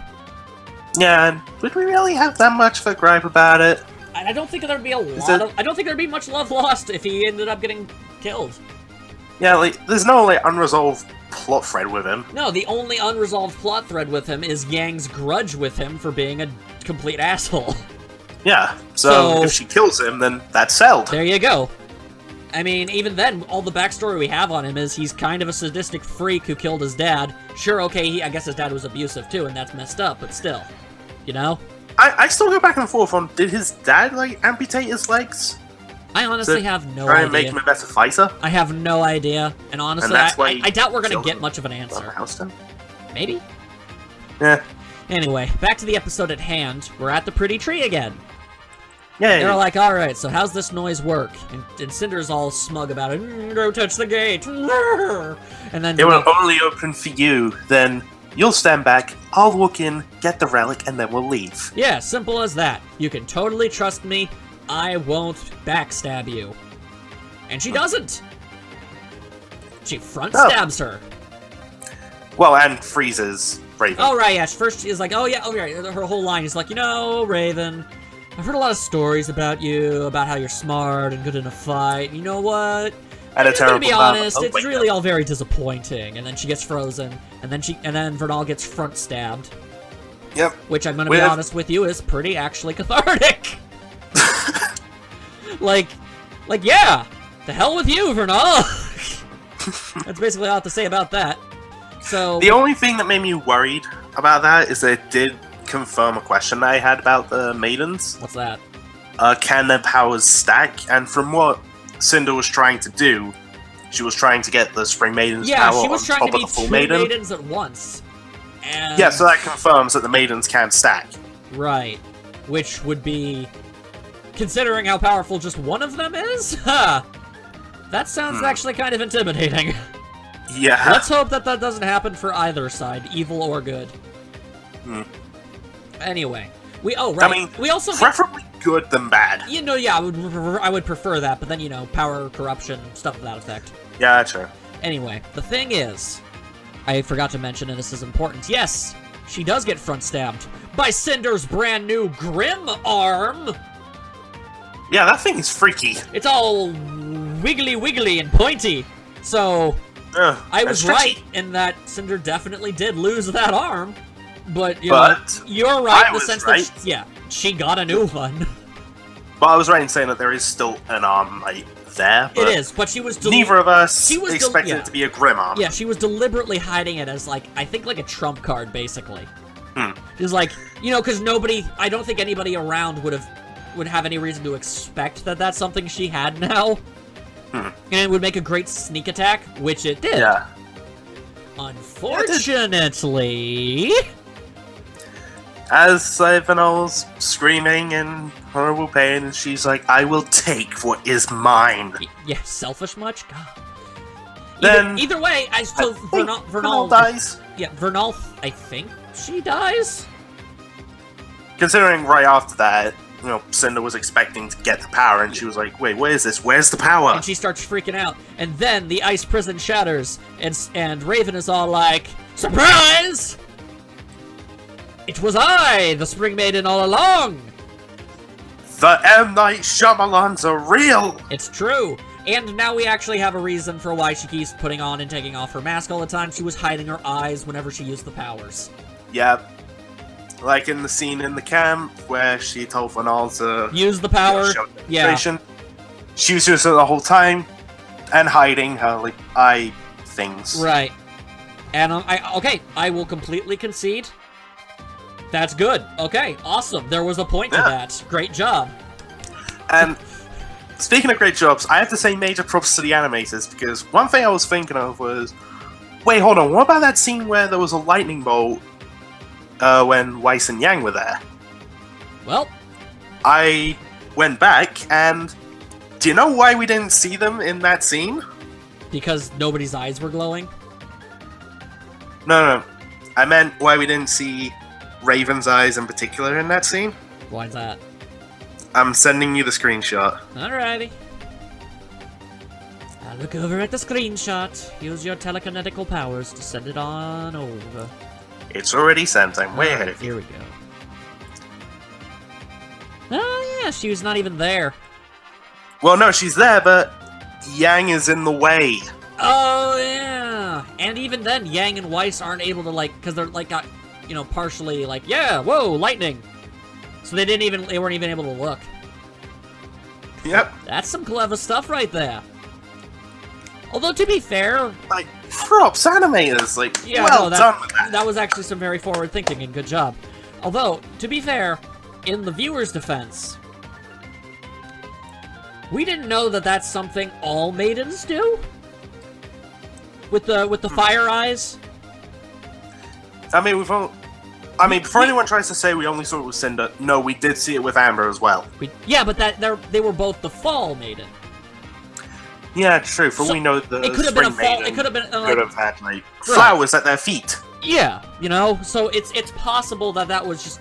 B: Yeah, and would we really have that much of a gripe about it?
A: I don't think there'd be I don't think there'd be much love lost if he ended up getting killed.
B: Yeah, like, there's no, like, unresolved plot thread with him.
A: No, the only unresolved plot thread with him is Yang's grudge with him for being a complete asshole.
B: Yeah, so if she kills him, then that's settled.
A: There you go. I mean, even then, all the backstory we have on him is he's kind of a sadistic freak who killed his dad. Sure, okay, I guess his dad was abusive too, and that's messed up, but still. You know?
B: I still go back and forth on, did his dad, like, amputate his legs?
A: I honestly have no idea.
B: Try and make him a better fighter?
A: I have no idea, and honestly, I doubt we're gonna get much of an answer. Maybe?
B: Yeah.
A: Anyway, back to the episode at hand. We're at the pretty tree again.
B: Yeah.
A: They're like, alright, so how's this noise work? And Cinder's all smug about it. Go touch the gate. And then...
B: It will only open for you, then you'll stand back, I'll walk in, get the relic, and then we'll leave.
A: Yeah, simple as that. You can totally trust me. I won't backstab you. And she doesn't. She front stabs her.
B: Well, and freezes Raven.
A: Oh, right, yeah. First, she's like, oh, yeah, her whole line is like, you know, Raven... I've heard a lot of stories about you, about how you're smart and good in a fight. You know what?
B: And
A: to be honest, it's really all very disappointing. And then she gets frozen, and then Vernal gets front stabbed.
B: Yep.
A: Which I'm gonna be honest with you is pretty actually cathartic. like, yeah. The hell with you, Vernal. That's basically all I have to say about that. So
B: the only thing that made me worried about that is that it did confirm a question that I had about the maidens.
A: What's that?
B: Can their powers stack? And from what Cinder was trying to do, she was trying to get the Spring Maiden's power on top of the full maiden.
A: Yeah, she was trying to be two maidens at once. And...
B: yeah, so that confirms that the maidens can stack.
A: Right. Which would be... considering how powerful just one of them is? Huh. That sounds actually kind of intimidating.
B: Yeah.
A: Let's hope that that doesn't happen for either side, evil or good. Anyway, we also
B: preferably good than bad.
A: You know, yeah, I would prefer that, but then, you know, power, corruption, stuff to that effect.
B: Yeah, sure.
A: Anyway, the thing is, I forgot to mention, and this is important. Yes, she does get front stabbed by Cinder's brand new Grim arm.
B: Yeah, that thing is freaky.
A: It's all wiggly and pointy. So I was right in that Cinder definitely did lose that arm. But, you know, you're right in the sense that, yeah, she got a new one.
B: But I was right in saying that there is still an arm, like, there. But
A: it is, but she was...
B: neither of us expected it to be a Grim arm.
A: Yeah, she was deliberately hiding it as, like, I think, like a trump card, basically. It's like, you know, because I don't think anybody around would have any reason to expect that that's something she had now. And it would make a great sneak attack, which it did.
B: Yeah.
A: Unfortunately...
B: as Vernal's screaming in horrible pain, and she's like, I will take what is mine.
A: Yeah, selfish much? God. Either way, Vernal
B: dies.
A: Yeah, Vernal, I think she dies?
B: Considering right after that, you know, Cinder was expecting to get the power, and she was like, wait, where is this? Where's the power?
A: And she starts freaking out. And then the ice prison shatters, and Raven is all like, surprise! It was I, the Spring Maiden, all along!
B: The M. Night Shyamalans are real!
A: It's true. And now we actually have a reason for why she keeps putting on and taking off her mask all the time. She was hiding her eyes whenever she used the powers.
B: Yep. Like in the scene in the camp where she told Vernal to
A: use the power. Yeah.
B: She was using it the whole time and hiding her like eye things.
A: Right. And I will completely concede. That's good. Okay, awesome. There was a point to that. Great job.
B: And speaking of great jobs, I have to say major props to the animators, because one thing I was thinking of was, Wait, hold on. What about that scene where there was a lightning bolt when Weiss and Yang were there?
A: Well,
B: I went back, and do you know why we didn't see them in that scene?
A: because nobody's eyes were glowing.
B: No. I meant why we didn't see Raven's eyes in particular in that scene.
A: Why's that?
B: I'm sending you the screenshot.
A: Alrighty. I'll look over at the screenshot. Use your telekinetical powers to send it on over.
B: It's already sent. I'm way ahead of you.
A: Here we go. Oh yeah, she was not even there.
B: Well, no, she's there, but Yang is in the way.
A: Oh yeah, and even then, Yang and Weiss aren't able to because they're got, partially yeah, whoa, lightning. So they weren't even able to look.
B: Yep.
A: That's some clever stuff right there. Although to be fair,
B: props animators,
A: yeah,
B: well done with that.
A: That was actually some very forward thinking and good job. Although to be fair, in the viewer's defense, we didn't know that that's something all maidens do. With the fire eyes.
B: I mean, before anyone tries to say we only saw it with Cinder, no, we did see it with Amber as well.
A: Yeah, but they were both the fall maiden.
B: Yeah, true. For we know the
A: it could have been a fall.
B: maiden
A: It could have been
B: could have had flowers at their feet.
A: Yeah, so it's possible that was just,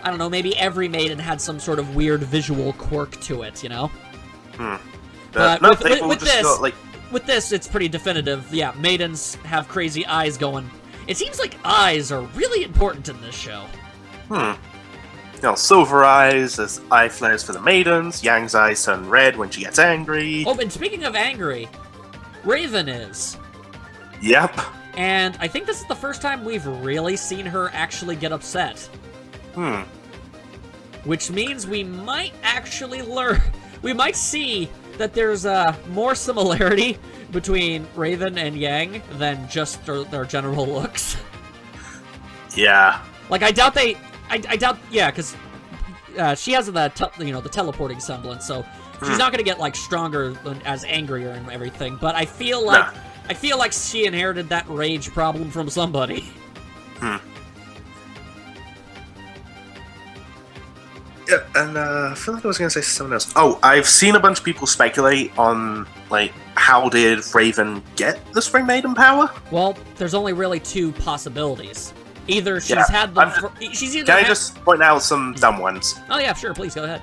A: I don't know, maybe every maiden had some sort of weird visual quirk to it, But
B: no,
A: with this, it's pretty definitive. Yeah, maidens have crazy eyes going. It seems like eyes are really important in this show.
B: Silver eyes as eye flares for the maidens. Yang's eyes turn red when she gets angry.
A: Oh, and speaking of angry, Raven is.
B: Yep.
A: And I think this is the first time we've really seen her actually get upset. Which means we might actually we might see that there's more similarity between Raven and Yang than just their general looks.
B: Yeah.
A: I doubt yeah, because she has the teleporting semblance, so she's not gonna get stronger as angrier and everything. But I feel like she inherited that rage problem from somebody.
B: Yeah, and I feel like I was going to say something else. Oh, I've seen a bunch of people speculate on, how did Raven get the Spring Maiden power?
A: Well, there's only really two possibilities. Either she's had them
B: Can I just point out some dumb ones?
A: Oh yeah, sure, please, go ahead.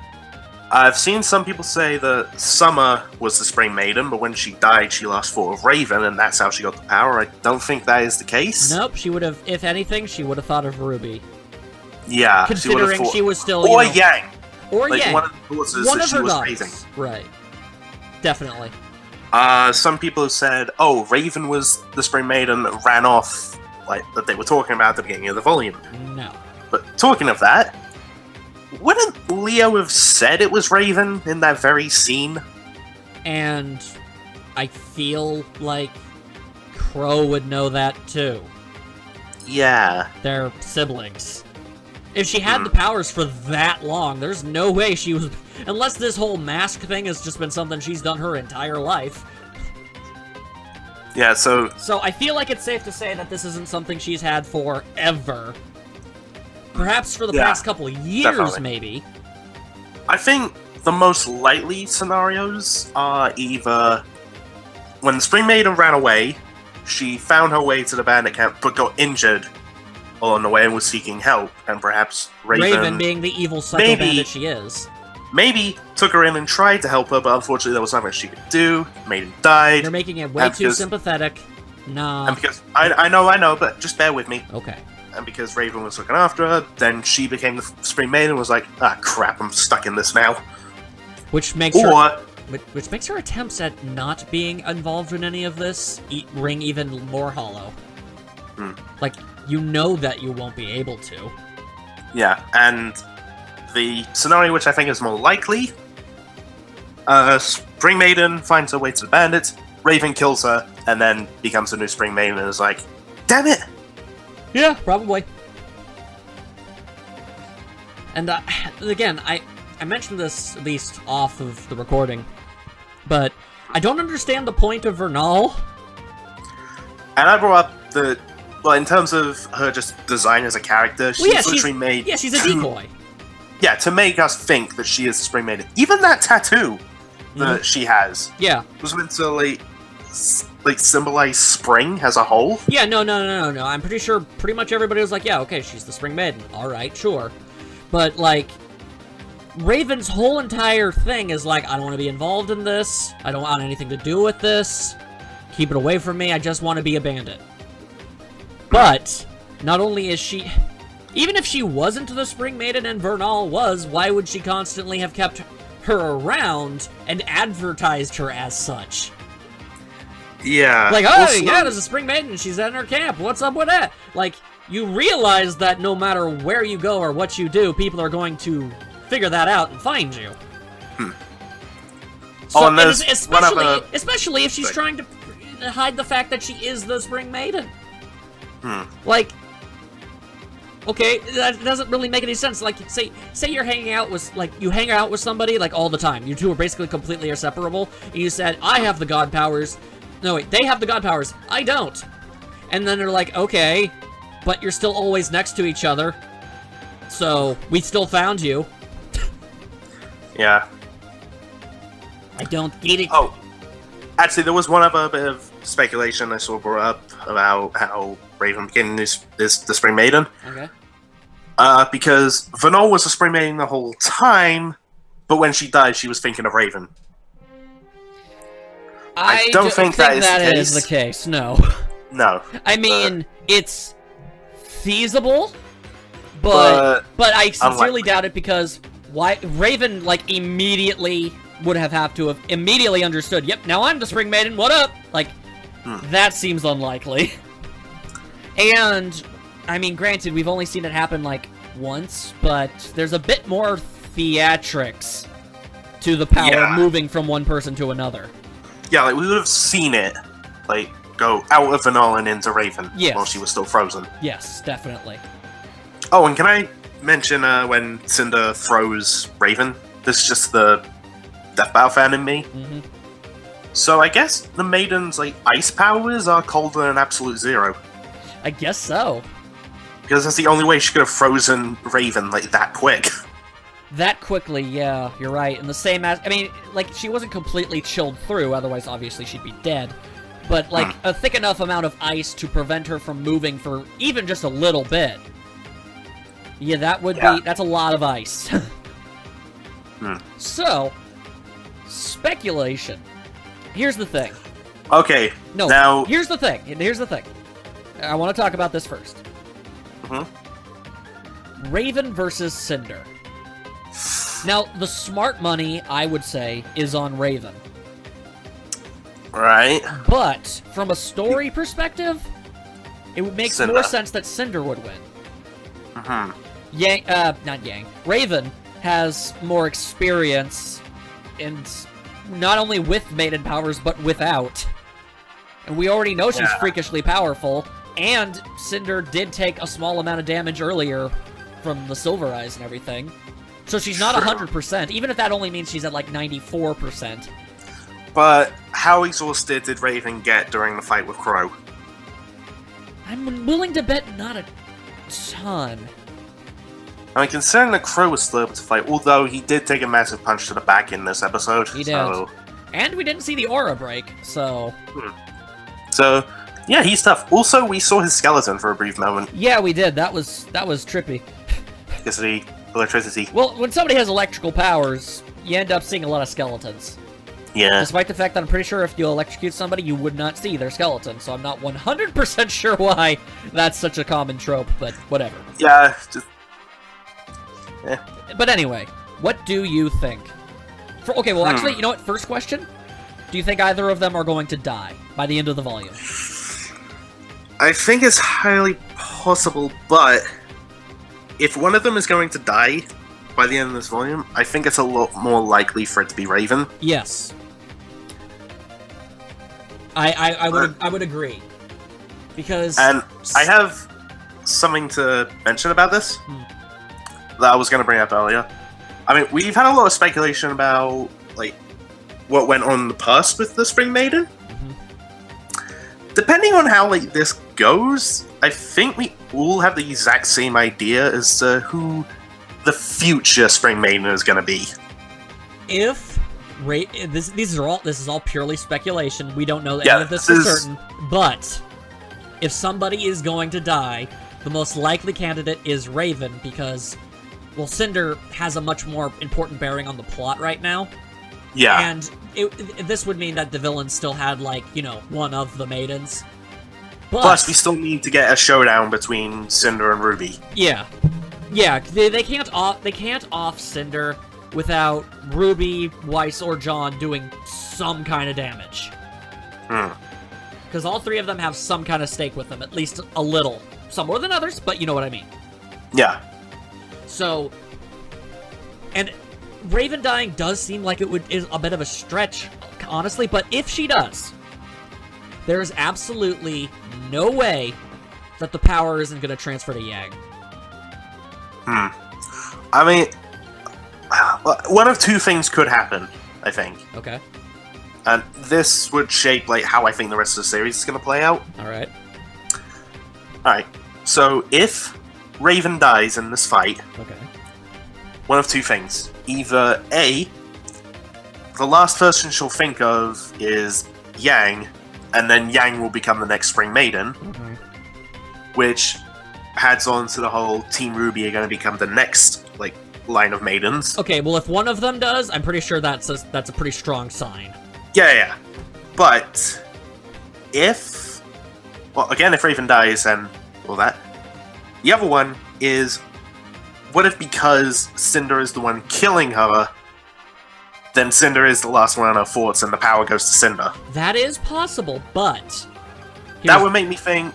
B: I've seen some people say that Summer was the Spring Maiden, but when she died, she lost thought of Raven, and that's how she got the power. I don't think that is the case.
A: Nope, she would have, if anything, she would have thought of RWBY.
B: Yeah,
A: considering she was still,
B: or Yang,
A: or Yang,
B: one of the daughters that she was raising.
A: Right, definitely.
B: Some people have said, "Oh, Raven was the Spring Maiden that ran off," that they were talking about at the beginning of the volume.
A: No.
B: But talking of that, wouldn't Leo have said it was Raven in that very scene?
A: And I feel like Crow would know that too.
B: Yeah,
A: they're siblings. If she had the powers for that long, there's no way she was... Unless this whole mask thing has just been something she's done her entire life.
B: Yeah, so
A: I feel like it's safe to say that this isn't something she's had forever. Perhaps for the past couple of years,
B: definitely.
A: Maybe.
B: I think the most likely scenarios are either when the Spring Maiden ran away, she found her way to the bandit camp but got injured on the way and was seeking help, and perhaps Raven
A: being the evil psycho bandit she is.
B: Maybe took her in and tried to help her, but unfortunately there was nothing she could do. Maiden died.
A: You're making it way too sympathetic. Nah.
B: And because I know, but just bear with me.
A: Okay.
B: And because Raven was looking after her, then she became the Spring Maiden and was like, ah, crap, I'm stuck in this now.
A: Which makes her attempts at not being involved in any of this ring even more hollow. You know that you won't be able to.
B: Yeah, and the scenario which I think is more likely, Spring Maiden finds her way to the bandits, Raven kills her, and then becomes a new Spring Maiden and is like, damn it!
A: Yeah, probably. And again, I mentioned this at least off of the recording, but I don't understand the point of Vernal.
B: And I brought up the... Well, in terms of her just design as a character, she's literally made...
A: Yeah, she's a decoy.
B: Yeah, to make us think that she is the Spring Maiden. Even that tattoo that she has was meant to, like symbolize spring as a whole.
A: Yeah, no. I'm pretty sure pretty much everybody was like, yeah, okay, she's the Spring Maiden. Alright, sure. But, like, Raven's whole entire thing is like, I don't want to be involved in this. I don't want anything to do with this. Keep it away from me. I just want to be a bandit. But, not only is she... Even if she wasn't the Spring Maiden and Vernal was, why would she constantly have kept her around and advertised her as such?
B: Yeah.
A: Like, oh, yeah, there's a Spring Maiden. She's in her camp. What's up with that? Like, you realize that no matter where you go or what you do, people are going to figure that out and find you. So,
B: and there's
A: especially if she's trying to hide the fact that she is the Spring Maiden. Like, okay, that doesn't really make any sense. Like, say you're hanging out with, like, you hang out with somebody, like, all the time. You two are basically completely inseparable, and you said, I have the god powers. No, wait, they have the god powers. I don't. And then they're like, okay, but you're still always next to each other. So, we still found you.
B: Yeah.
A: I don't get it.
B: Oh, actually, there was one other bit of speculation I saw brought up about how Raven became the Spring Maiden.
A: Okay.
B: Because Vernal was the Spring Maiden the whole time, but when she died, she was thinking of Raven. I don't think that is
A: the case. No.
B: No.
A: I mean, it's feasible, but I sincerely doubt it because why Raven like immediately would have to have immediately understood. Yep, now I'm the Spring Maiden. What up? Like that seems unlikely. And I mean, granted, we've only seen it happen like once, but there's a bit more theatrics to the power moving from one person to another.
B: Yeah, like we would have seen it, like go out of Vernal and into Raven while she was still frozen.
A: Yes, definitely.
B: Oh, and can I mention when Cinder froze Raven? This is just the Death Battle fan in me. So I guess the Maiden's like ice powers are colder than Absolute Zero.
A: I guess so.
B: Because that's the only way she could have frozen Raven like that quick.
A: That quickly, yeah, you're right. And the same as, I mean, like, she wasn't completely chilled through, otherwise, obviously, she'd be dead. But, like, a thick enough amount of ice to prevent her from moving for even just a little bit. Yeah, that would be, that's a lot of ice. So, speculation. Here's the thing.
B: Okay,
A: no,
B: now...
A: Here's the thing. I want to talk about this first. Raven versus Cinder. Now, the smart money, I would say, is on Raven.
B: Right.
A: But, from a story perspective, it would make more sense that Cinder would win. Raven has more experience, and not only with maiden powers, but without. And we already know she's freakishly powerful, and Cinder did take a small amount of damage earlier from the Silver Eyes and everything. So she's not 100%, even if that only means she's at like 94%.
B: But how exhausted did Raven get during the fight with Crow?
A: I'm willing to bet not a ton.
B: I mean, considering that Crow was still able to fight, although he did take a massive punch to the back in this episode.
A: He did. And we didn't see the aura break, so...
B: So, yeah, he's tough. Also, we saw his skeleton for a brief moment.
A: Yeah, we did. That was trippy.
B: Because of the electricity.
A: Well, when somebody has electrical powers, you end up seeing a lot of skeletons.
B: Yeah.
A: Despite the fact that I'm pretty sure if you electrocute somebody, you would not see their skeleton, so I'm not 100% sure why that's such a common trope, but whatever.
B: Yeah, just...
A: But anyway, what do you think? Okay, well, actually, you know what? First question. Do you think either of them are going to die by the end of the volume?
B: I think it's highly possible, but if one of them is going to die by the end of this volume, I think it's a lot more likely for it to be Raven.
A: Yes. I would agree. Because...
B: And I have something to mention about this that I was going to bring up earlier. I mean, we've had a lot of speculation about, like, what went on in the past with the Spring Maiden. depending on how like this goes, I think we all have the exact same idea as to who the future Spring Maiden is going to be.
A: If this is all purely speculation. We don't know any of this for certain. But if somebody is going to die, the most likely candidate is Raven because, well, Cinder has a much more important bearing on the plot right now.
B: Yeah.
A: And this would mean that the villain still had, like, you know, one of the maidens. But,
B: plus, we still need to get a showdown between Cinder and RWBY.
A: Yeah. Yeah, they can't off Cinder without RWBY, Weiss, or John doing some kind of damage. Because all three of them have some kind of stake with them, at least a little. Some more than others, but you know what I mean.
B: Yeah.
A: So, and Raven dying does seem like is a bit of a stretch, honestly, but if she does, there is absolutely no way that the power isn't going to transfer to Yang.
B: I mean, one of two things could happen, I think.
A: Okay.
B: And this would shape like how I think the rest of the series is going to play out.
A: Alright.
B: Alright, so if Raven dies in this fight,
A: okay,
B: one of two things. Either A, the last person she'll think of is Yang, and then Yang will become the next Spring Maiden, which adds on to the whole Team RWBY are going to become the next, like, line of maidens.
A: Okay, well, if one of them does, I'm pretty sure that's a pretty strong sign.
B: Yeah. But if, well, again, if Raven dies, then all that. The other one is, what if because Cinder is the one killing her, then Cinder is the last one on her forts and the power goes to Cinder?
A: That is possible, but
B: that would make me think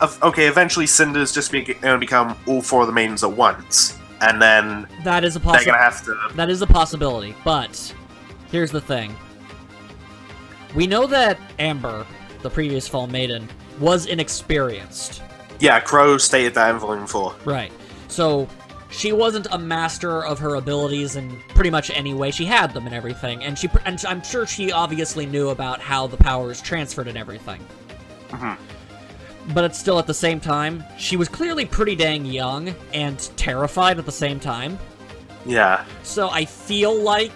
B: of, okay, eventually Cinder's just going to become all four of the maidens at once, and then
A: that is a
B: they're going to have to...
A: That is a possibility, but here's the thing. We know that Amber, the previous Fall Maiden, was inexperienced. Yeah,
B: Crow stated that in Volume 4.
A: Right. So, she wasn't a master of her abilities in pretty much any way. She had them and everything, and I'm sure she obviously knew about how the power is transferred and everything. But it's still, at the same time, she was clearly pretty dang young and terrified at the same time.
B: Yeah.
A: So I feel like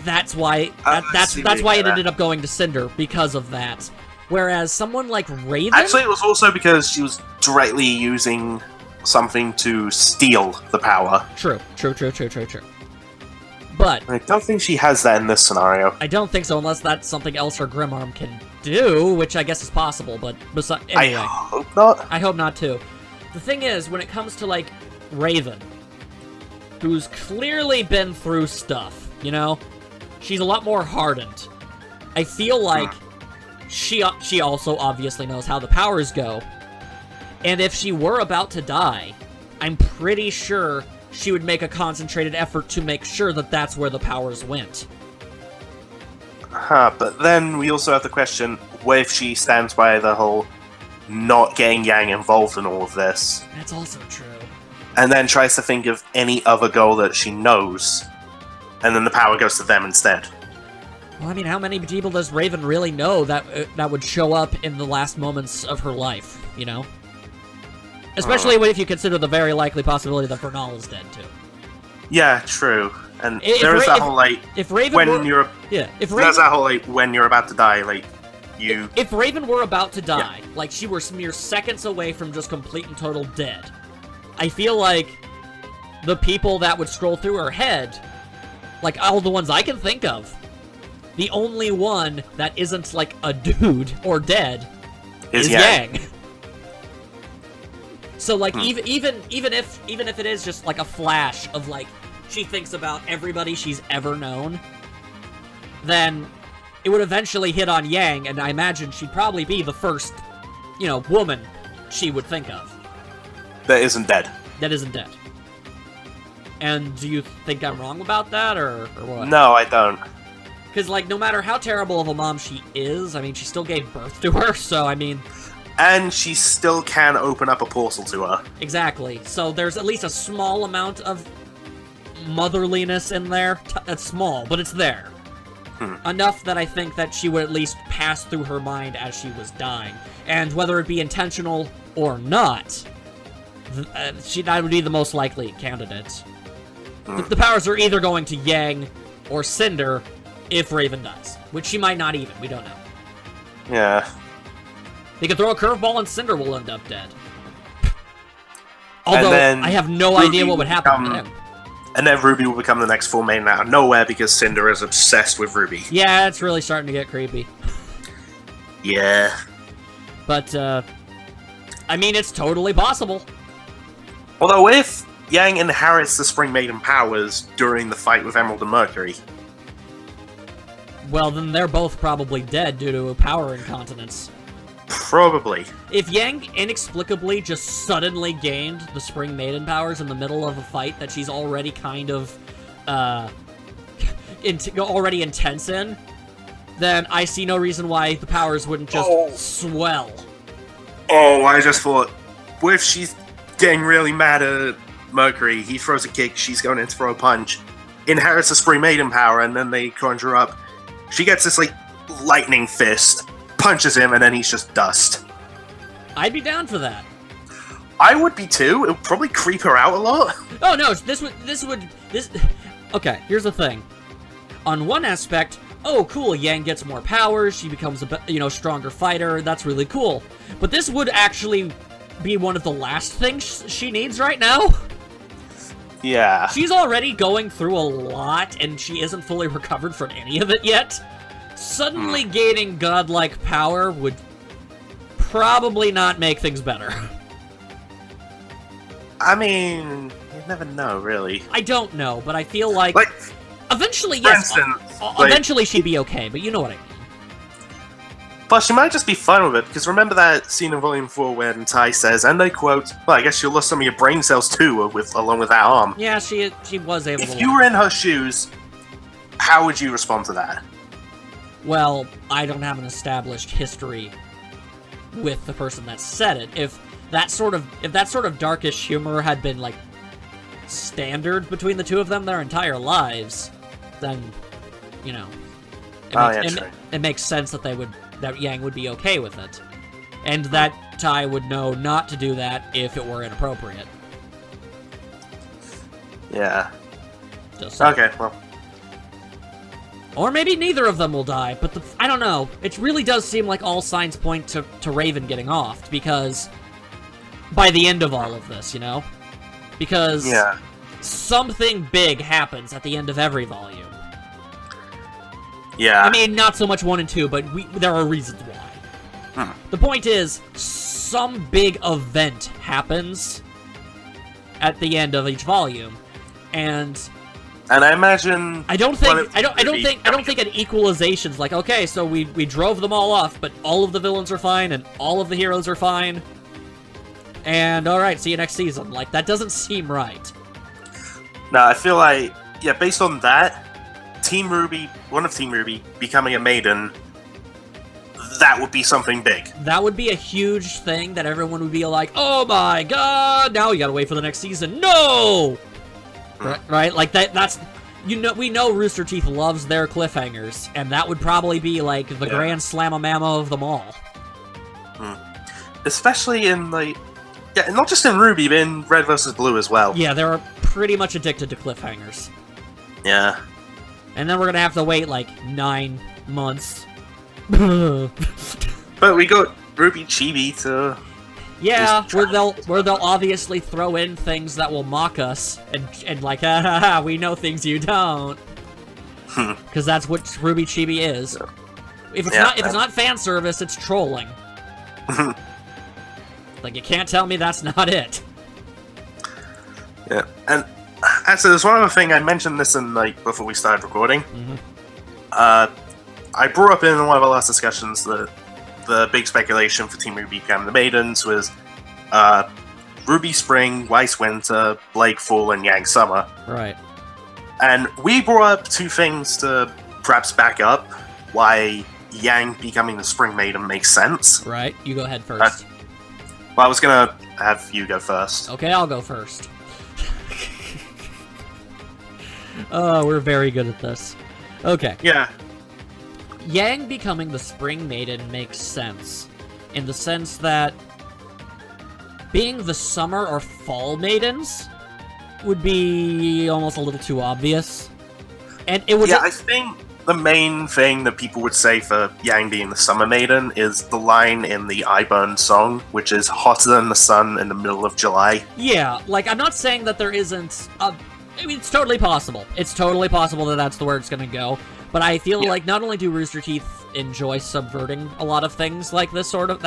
A: that's why it ended up going to Cinder, because of that. Whereas someone like Raven...
B: Actually, it was also because she was directly using something to steal the power.
A: True. But
B: I don't think she has that in this scenario.
A: I don't think so, unless that's something else her Grimarm can do, which I guess is possible, but anyway.
B: I hope not.
A: I hope not, too. The thing is, when it comes to, like, Raven, who's clearly been through stuff, you know? She's a lot more hardened. I feel like she also obviously knows how the powers go. And if she were about to die, I'm pretty sure she would make a concentrated effort to make sure that that's where the powers went.
B: But then we also have the question, what if she stands by the whole not getting Yang involved in all of this?
A: That's also true.
B: And then tries to think of any other goal that she knows, and then the power goes to them instead.
A: Well, I mean, how many people does Raven really know that would show up in the last moments of her life, you know? Especially if you consider the very likely possibility that Vernal is dead, too.
B: Yeah, true. And there's that whole, like, when you're about to die, like, you...
A: If Raven were about to die, like, she were mere seconds away from just complete and total dead, I feel like the people that would scroll through her head, like, all the ones I can think of, the only one that isn't, like, a dude or dead is Yang. So, like, even if it is just, like, a flash of, like, she thinks about everybody she's ever known, then it would eventually hit on Yang, and I imagine she'd probably be the first, you know, woman she would think of.
B: That isn't dead.
A: That isn't dead. And do you think I'm wrong about that, or what?
B: No, I don't.
A: Because, like, no matter how terrible of a mom she is, I mean, she still gave birth to her, so, I mean...
B: And she still can open up a portal to her.
A: Exactly. So there's at least a small amount of motherliness in there. It's small, but it's there. Enough that I think that she would at least pass through her mind as she was dying. And whether it be intentional or not, that would be the most likely candidate. The powers are either going to Yang or Cinder if Raven dies. Which she might not even, we don't know.
B: Yeah.
A: They could throw a curveball and Cinder will end up dead. Although, I have no idea what would happen to him.
B: And then Ruby will become the next full maiden out of nowhere because Cinder is obsessed with Ruby.
A: Yeah, it's really starting to get creepy.
B: Yeah.
A: But, I mean, it's totally possible.
B: Although if Yang inherits the Spring Maiden powers during the fight with Emerald and Mercury...
A: Well, then they're both probably dead due to power incontinence.
B: Probably.
A: If Yang inexplicably just suddenly gained the Spring Maiden powers in the middle of a fight that she's already kind of, already intense in, then I see no reason why the powers wouldn't just swell.
B: Oh, I just thought, what if she's getting really mad at Mercury, he throws a kick, she's going in to throw a punch, inherits the Spring Maiden power, and then they conjure up, she gets this, like, lightning fist, punches him, and then he's just dust.
A: I'd be down for that.
B: I would be too. It would probably creep her out a lot.
A: Oh no, okay, here's the thing. On one aspect, oh cool, Yang gets more powers, she becomes a, stronger fighter, that's really cool. But this would actually be one of the last things she needs right now.
B: Yeah.
A: She's already going through a lot, and she isn't fully recovered from any of it yet. Suddenly gaining godlike power would probably not make things better.
B: I mean, you never know, really.
A: I don't know, but I feel like eventually,
B: for
A: yes,
B: instance,
A: eventually she'd be okay, but you know what I mean.
B: But she might just be fine with it, because remember that scene in Volume 4 when Tai says, and I quote, well, I guess you lost some of your brain cells too, along with that arm.
A: Yeah, she was able to...
B: If you were in her shoes, how would you respond to that?
A: Well, I don't have an established history with the person that said it. If that sort of darkish humor had been, like, standard between the two of them their entire lives, then, it makes sense that that Yang would be okay with it. And that Tai would know not to do that if it were inappropriate.
B: Yeah.
A: Just so.
B: Okay, well.
A: Or maybe neither of them will die, but I don't know. It really does seem like all signs point to Raven getting offed, because by the end of all of this, Because something big happens at the end of every volume.
B: Yeah.
A: I mean, not so much 1 and 2, but there are reasons why. The point is, some big event happens at the end of each volume, and
B: I imagine
A: I don't think an equalization's like, okay, so we drove them all off, but all of the villains are fine and all of the heroes are fine. And alright, see you next season. Like, that doesn't seem right.
B: No, I feel like, based on that, one of Team RWBY becoming a maiden, that would be something big. That
A: would be a huge thing that everyone would be like, oh my god, now we gotta wait for the next season. No! Right? Like, that's... we know Rooster Teeth loves their cliffhangers, and that would probably be, like, the grand slam-a-mamma of them all.
B: Especially in, like... Yeah, not just in RWBY, but in Red vs. Blue as well.
A: Yeah, they're pretty much addicted to cliffhangers.
B: Yeah.
A: And then we're gonna have to wait, like, 9 months.
B: But we got RWBY Chibi to...
A: Yeah, where they'll obviously throw in things that will mock us, and like, ha ha ha, we know things you don't. Because that's what RWBY Chibi is. If it's not fan service, it's trolling. Like, you can't tell me that's not it.
B: Yeah, and actually, there's one other thing, I mentioned this in, like, before we started recording. I brought up in one of our last discussions that the big speculation for Team RWBY becoming the Maidens was RWBY Spring, Weiss Winter, Blake Fall, and Yang Summer.
A: Right.
B: And we brought up 2 things to perhaps back up why Yang becoming the Spring Maiden makes sense.
A: Right, you go ahead first.
B: Well, I was gonna have you go first.
A: Okay, I'll go first. Oh, we're very good at this. Okay.
B: Yeah.
A: Yang becoming the Spring Maiden makes sense, in the sense that being the Summer or Fall Maidens would be almost a little too obvious. And it would...
B: Yeah, I think the main thing that people would say for Yang being the Summer Maiden is the line in the I Burn song, which is hotter than the sun in the middle of July.
A: Yeah, like, I'm not saying that there isn't... I mean, it's totally possible. It's totally possible that that's the where it's gonna go. But I feel like not only do Rooster Teeth enjoy subverting a lot of things like this sort of...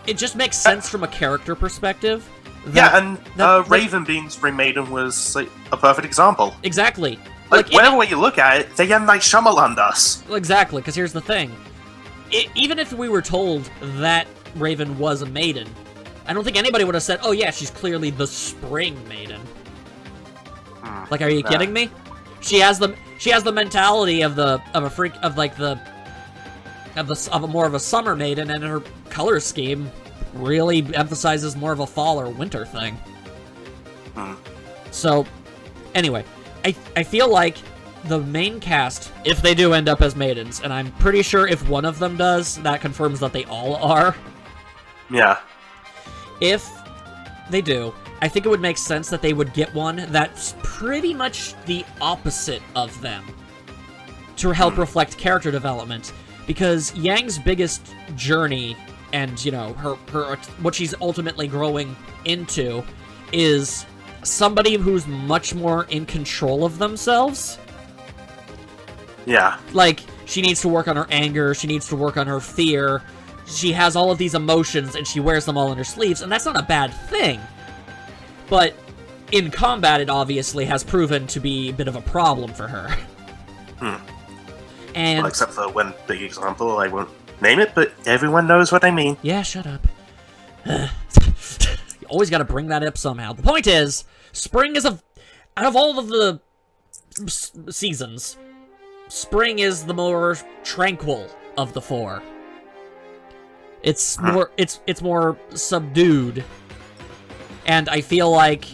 A: It just makes sense from a character perspective.
B: Raven being Spring Maiden was like, a perfect example.
A: Exactly.
B: Like, whatever way you look at it, they M. Night Shyamalan us.
A: Exactly, because here's the thing. Even if we were told that Raven was a maiden, I don't think anybody would have said, oh yeah, she's clearly the Spring Maiden. Like, are you kidding me? She has the mentality of more of a summer maiden, and her color scheme really emphasizes more of a fall or winter thing. So, anyway, I feel like the main cast, if they do end up as maidens, and I'm pretty sure if one of them does, that confirms that they all are.
B: Yeah.
A: If they do, I think it would make sense that they would get one that's pretty much the opposite of them to help reflect character development, because Yang's biggest journey and, you know, her what she's ultimately growing into is somebody who's much more in control of themselves.
B: Yeah.
A: Like, she needs to work on her anger, she needs to work on her fear, she has all of these emotions, and she wears them all on her sleeves, and that's not a bad thing. But in combat, it obviously has proven to be a bit of a problem for her. And...
B: well, except for one big example, I won't name it, but everyone knows what I mean.
A: Yeah, shut up. You always gotta bring that up somehow. The point is, spring is out of all of the seasons, spring is the more tranquil of the four. It's more, it's more subdued. And I feel like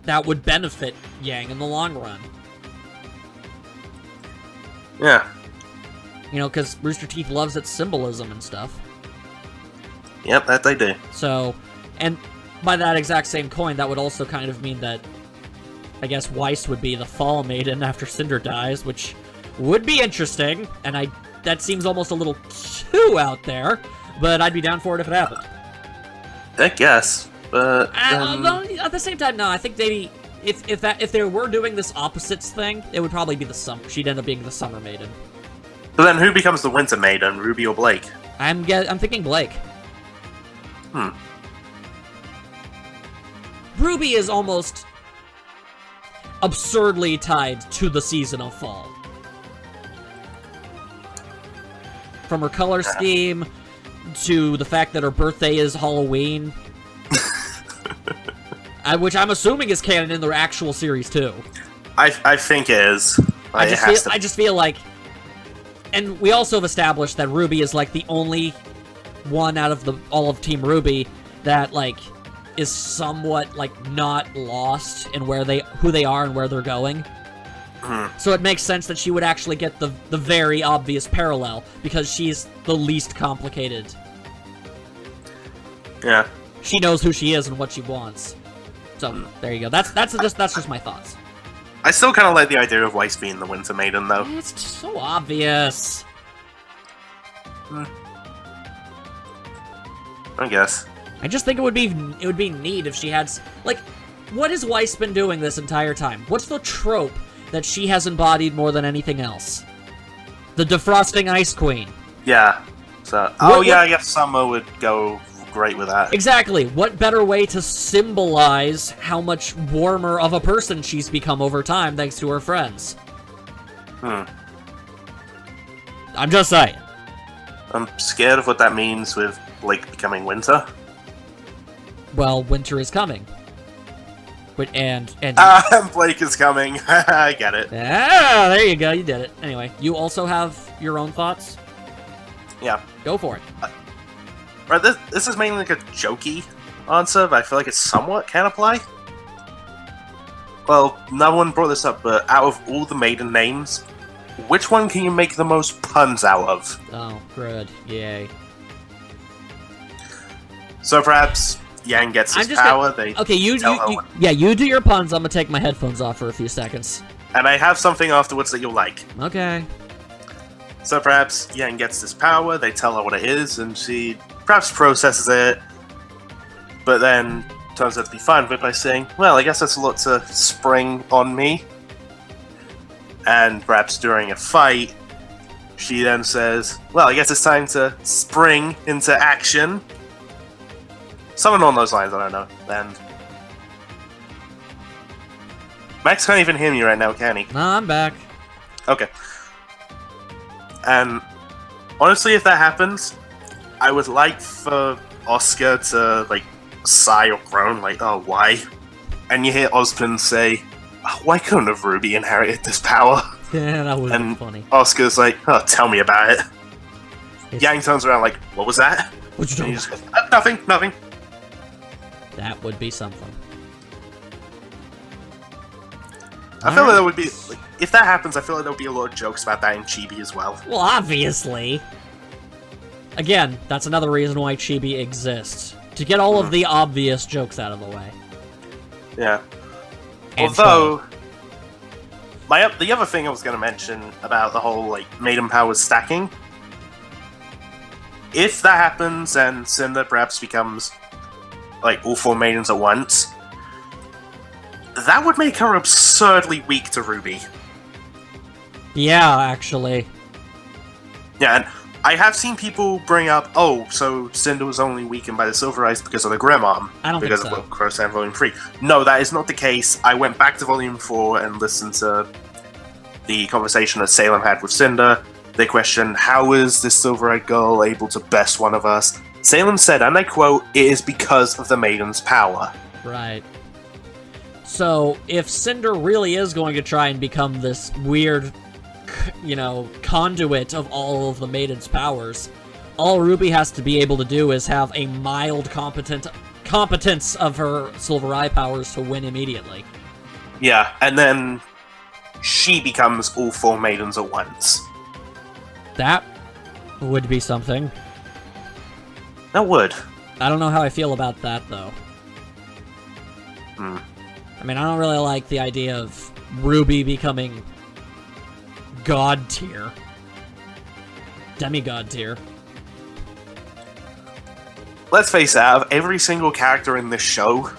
A: that would benefit Yang in the long run.
B: Yeah.
A: You know, because Rooster Teeth loves its symbolism and stuff.
B: Yep, that they do.
A: So, and by that exact same coin, that would also kind of mean that, I guess, Weiss would be the Fall Maiden after Cinder dies, which would be interesting, and that seems almost a little too out there, but I'd be down for it if it happened.
B: I guess, but...
A: at the same time, no, I think maybe, if they were doing this opposites thing, it would probably be the Summer. She'd end up being the Summer Maiden.
B: But then who becomes the Winter Maiden, Ruby or Blake?
A: I'm thinking Blake. Ruby is almost absurdly tied to the season of fall. From her color scheme, to the fact that her birthday is Halloween. Which I'm assuming is canon in the actual series, too.
B: I think it is.
A: I just feel like... And we also have established that Ruby is, like, the only one out of all of Team RWBY that, like, is somewhat, like, not lost in who they are and where they're going. So it makes sense that she would actually get the very obvious parallel, because she's the least complicated.
B: Yeah.
A: She knows who she is and what she wants. So, there you go. That's just my thoughts.
B: I still kind of like the idea of Weiss being the Winter Maiden, though.
A: It's just so obvious.
B: I guess.
A: I just think it would be neat if she had... Like, what has Weiss been doing this entire time? What's the trope that she has embodied more than anything else? The defrosting Ice Queen.
B: Yeah. So, I guess Summer would go great with that.
A: Exactly. What better way to symbolize how much warmer of a person she's become over time thanks to her friends? I'm just saying.
B: I'm scared of what that means with Blake becoming Winter.
A: Well, winter is coming. And
B: Blake is coming. I get it.
A: Ah, there you go. You did it. Anyway, you also have your own thoughts?
B: Yeah.
A: Go for it.
B: Right, this is mainly like a jokey answer, but I feel like it somewhat can apply. Well, no one brought this up, but out of all the maiden names, which one can you make the most puns out of?
A: Oh, good. Yay.
B: So perhaps Yang gets his power.
A: Okay, you do your puns. I'm gonna take my headphones off for a few seconds.
B: And I have something afterwards that you'll like.
A: Okay.
B: So perhaps Yang gets this power, they tell her what it is, and she perhaps processes it, but then turns out to be fine with it by saying, well, I guess that's a lot to spring on me. And perhaps during a fight, she then says, well, I guess it's time to spring into action. Something along those lines, I don't know. And Max can't even hear me right now, can he?
A: No, I'm back.
B: Okay. And honestly, if that happens, I would like for Oscar to, like, sigh or groan, like, oh, why? And you hear Ozpin say, oh, why couldn't have RWBY inherited this power?
A: Yeah, that was funny.
B: Oscar's like, oh, tell me about it. Yang turns around like, what was that?
A: What you talking
B: about? Nothing, nothing.
A: That would be something.
B: I feel like there would be, like, if that happens, I feel like there'll be a lot of jokes about that in Chibi as well.
A: Well, obviously. Again, that's another reason why Chibi exists. To get all of the obvious jokes out of the way.
B: Yeah.
A: And
B: although, the other thing I was going to mention about the whole, like, maiden powers stacking, if that happens and Cinder perhaps becomes, like, all 4 maidens at once, that would make her absurdly weak to RWBY.
A: Yeah, actually.
B: Yeah, and I have seen people bring up, oh, so Cinder was only weakened by the Silver Eyes because of the Grim Arm.
A: I don't
B: because
A: think so.
B: Of Crossan Volume 3. No, that is not the case. I went back to Volume 4 and listened to the conversation that Salem had with Cinder. They questioned, how is this Silver-Eyed girl able to best one of us? Salem said, and I quote, it is because of the Maiden's power.
A: Right. So, if Cinder really is going to try and become this weird, you know, conduit of all of the Maiden's powers, all RWBY has to be able to do is have a mild competence of her Silver Eye powers to win immediately.
B: Yeah, and then she becomes all 4 maidens at once.
A: That would be something.
B: That would.
A: I don't know how I feel about that, though. I mean, I don't really like the idea of RWBY becoming God tier. Demigod tier.
B: Let's face it, out of every single character in this show,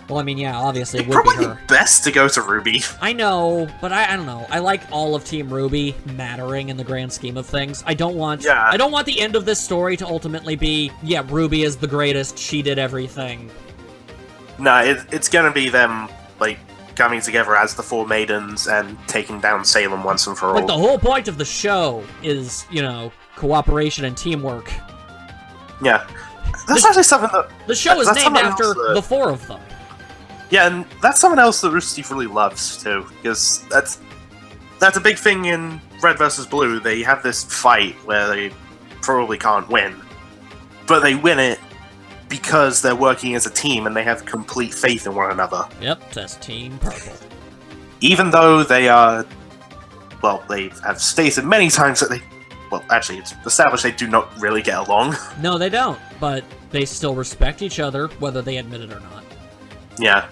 A: well, I mean, yeah, obviously it
B: would
A: would be
B: probably
A: her.
B: Best to go to RWBY.
A: I know, but I don't know. I like all of Team RWBY mattering in the grand scheme of things. I don't want the end of this story to ultimately be, yeah, RWBY is the greatest, she did everything.
B: Nah, it's gonna be them, like, coming together as the 4 maidens and taking down Salem once and for all.
A: Like, the whole point of the show is, you know, cooperation and teamwork.
B: Yeah. That's actually something that...
A: The show is named after the 4 of them.
B: Yeah, and that's something else that Rooster Teeth really loves, too, because that's a big thing in Red vs. Blue. They have this fight where they probably can't win, but they win it because they're working as a team and they have complete faith in one another.
A: Yep, that's Team Purple.
B: Even though they are... Well, they have stated many times that they... Well, actually, it's established they do not really get along.
A: No, they don't, but they still respect each other, whether they admit it or not.
B: Yeah.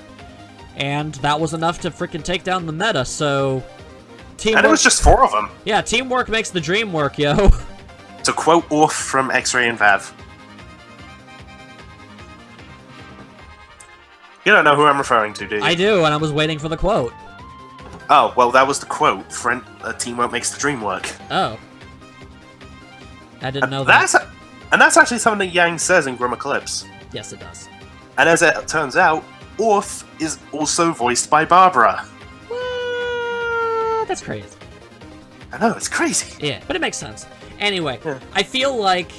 A: And that was enough to frickin' take down the meta, so... Teamwork...
B: And it was just 4 of them.
A: Yeah, teamwork makes the dream work, yo.
B: To quote Orf from X-Ray and Vav. You don't know who I'm referring to, do you?
A: I do, and I was waiting for the quote.
B: Oh, well, that was the quote. Teamwork makes the dream work.
A: Oh. I didn't know that.
B: And that's actually something that Yang says in Grim Eclipse.
A: Yes, it does.
B: And as it turns out, Orf is also voiced by Barbara.
A: What? That's crazy.
B: I know, it's crazy.
A: Yeah, but it makes sense. Anyway,
B: yeah.
A: I feel like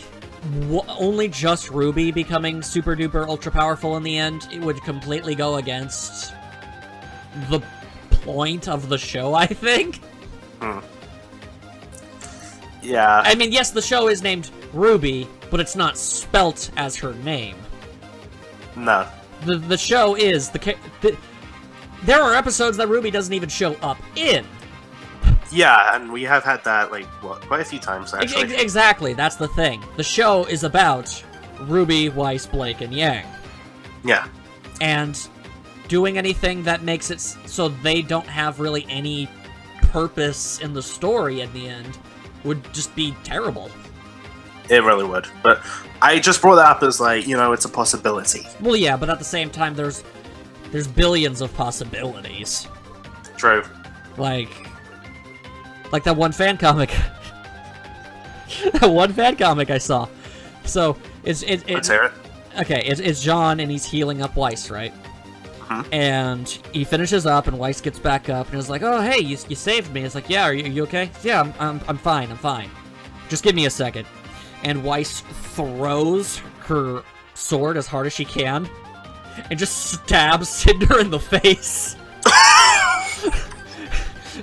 A: only just RWBY becoming super duper ultra powerful in the end, it would completely go against the point of the show, I think.
B: Yeah.
A: I mean, yes, the show is named RWBY, but it's not spelt as her name.
B: No.
A: The show is... There are episodes that RWBY doesn't even show up in.
B: Yeah, and we have had that, like, what, quite a few times, actually.
A: Exactly, that's the thing. The show is about RWBY, Weiss, Blake, and Yang.
B: Yeah.
A: And doing anything that makes it so they don't have really any purpose in the story in the end would just be terrible.
B: It really would. But I just brought that up as, like, you know, it's a possibility.
A: Well, yeah, but at the same time, there's billions of possibilities.
B: True.
A: Like that one fan comic. That one fan comic I saw. So,
B: Let's hear it.
A: Okay, it's John, and he's healing up Weiss, right? And he finishes up, and Weiss gets back up, and is like, "Oh, hey, you saved me." It's like, "Yeah, are you okay?" "Yeah, I'm fine. I'm fine. Just give me a second." And Weiss throws her sword as hard as she can, and just stabs Cinder in the face.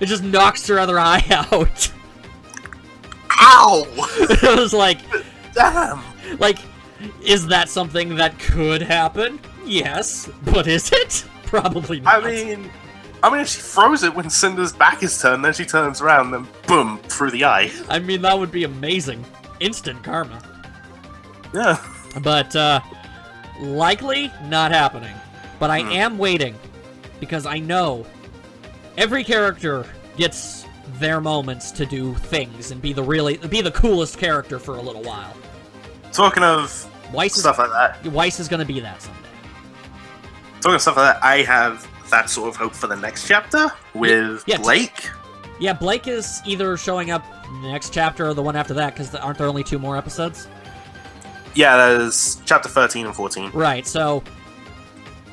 A: It just knocks her other eye out.
B: Ow!
A: It was like,
B: damn.
A: Like, is that something that could happen? Yes, but is it? Probably not.
B: I mean, if she throws it when Cinder's back is turned, then she turns around, then boom, through the eye.
A: I mean, that would be amazing. Instant karma.
B: Yeah.
A: But, likely not happening. But I am waiting, because I know every character gets their moments to do things and be the coolest character for a little while.
B: Talking of stuff like that.
A: Weiss is gonna be that someday.
B: Talking of stuff like that, I have that sort of hope for the next chapter with Blake.
A: Yeah, Blake is either showing up next chapter or the one after that, because aren't there only 2 more episodes?
B: Yeah, there's chapter 13 and 14.
A: Right, so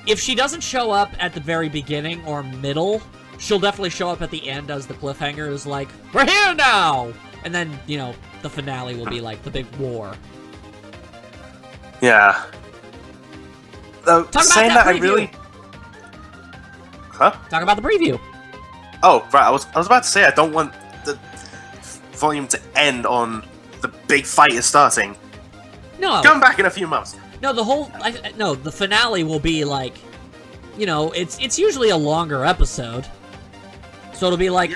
A: if she doesn't show up at the very beginning or middle, she'll definitely show up at the end as the cliffhanger is like, "We're here now!" And then, you know, the finale will be like the big war.
B: Yeah. Saying that, I really... Huh?
A: Talk about the preview.
B: Oh, right, I was about to say I don't want the volume to end on the big fight is starting.
A: No.
B: Come back in a few months.
A: No, the finale will be like, you know, it's usually a longer episode. So it'll be like,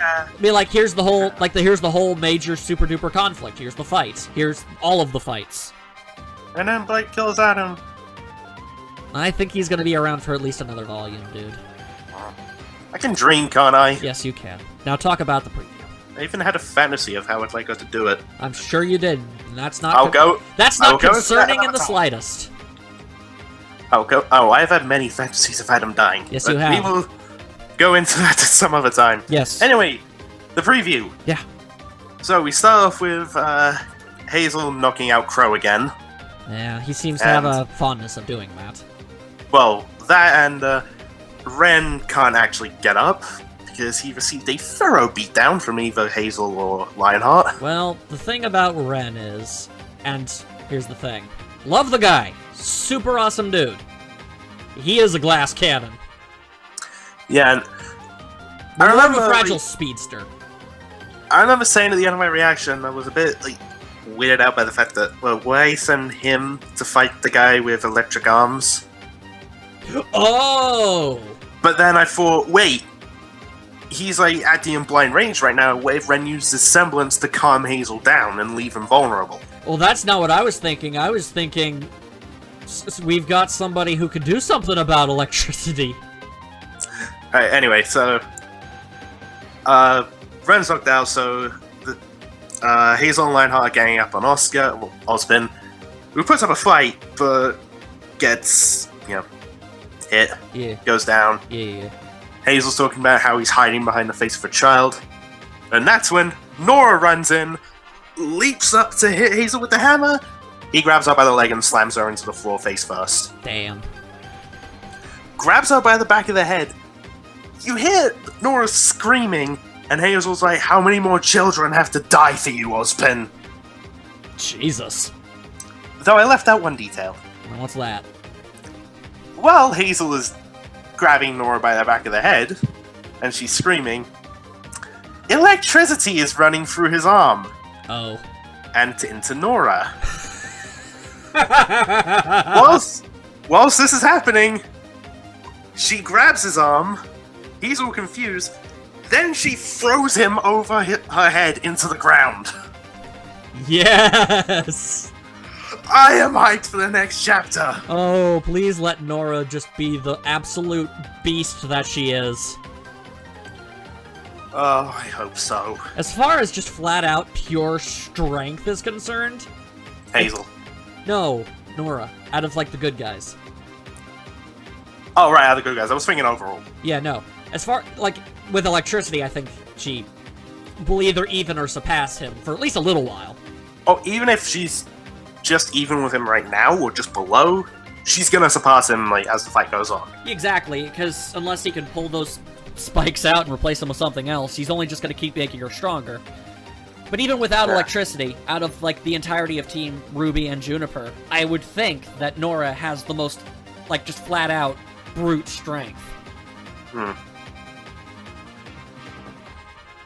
A: here's the whole major super duper conflict. Here's the fights. Here's all of the fights.
B: And then Blake kills Adam.
A: I think he's gonna be around for at least another volume, dude.
B: I can dream, can't I?
A: Yes, you can. Now talk about the preview.
B: I even had a fantasy of how I'd like her to do it.
A: I'm sure you did. And that's not. That's not concerning in the slightest.
B: I have had many fantasies of Adam dying.
A: Yes, you have.
B: We will go into that at some other time.
A: Yes.
B: Anyway, the preview.
A: Yeah.
B: So we start off with Hazel knocking out Crow again.
A: Yeah, he seems to have a fondness of doing that.
B: Well, that and Ren can't actually get up because he received a thorough beatdown from either Hazel or Lionheart.
A: Well, the thing about Ren is, and here's the thing, love the guy, super awesome dude. He is a glass cannon.
B: Yeah, and
A: I remember a fragile speedster.
B: I remember saying at the end of my reaction, I was a bit like weirded out by the fact that, well, why send him to fight the guy with electric arms?
A: Oh!
B: But then I thought, wait, he's like at the blind range right now. What if Ren uses semblance to calm Hazel down and leave him vulnerable?
A: Well, that's not what I was thinking. I was thinking we've got somebody who could do something about electricity.
B: Alright, anyway, so Ren's knocked out, so the Hazel and Lionheart are ganging up on Ozpin, who puts up a fight, but gets, you know, hit.
A: Yeah.
B: Goes down.
A: Yeah.
B: Hazel's talking about how he's hiding behind the face of a child. And that's when Nora runs in, leaps up to hit Hazel with the hammer. He grabs her by the leg and slams her into the floor face first.
A: Damn.
B: Grabs her by the back of the head. You hear Nora screaming, and Hazel's like, "How many more children have to die for you, Ozpin?"
A: Jesus.
B: Though I left out one detail.
A: What's that?
B: Well, Hazel is grabbing Nora by the back of the head, and she's screaming, electricity is running through his arm.
A: Oh.
B: And into Nora. whilst this is happening, she grabs his arm, he's all confused, Then she throws him over her head into the ground.
A: Yes!
B: I am hyped for the next chapter.
A: Oh, please let Nora just be the absolute beast that she is.
B: Oh, I hope so.
A: As far as just flat-out pure strength is concerned...
B: Hazel.
A: No, Nora. Out of, like, the good guys.
B: Oh, right, out of the good guys. I was thinking overall.
A: Yeah, no. As far, like, with electricity, I think she will either even or surpass him for at least a little while.
B: Oh, even if she's just even with him right now, or just below, she's gonna surpass him, like, as the fight goes on.
A: Exactly, because unless he can pull those spikes out and replace them with something else, he's only just gonna keep making her stronger. But even without electricity, out of, like, the entirety of Team RWBY and Juniper, I would think that Nora has the most, like, just flat-out brute strength.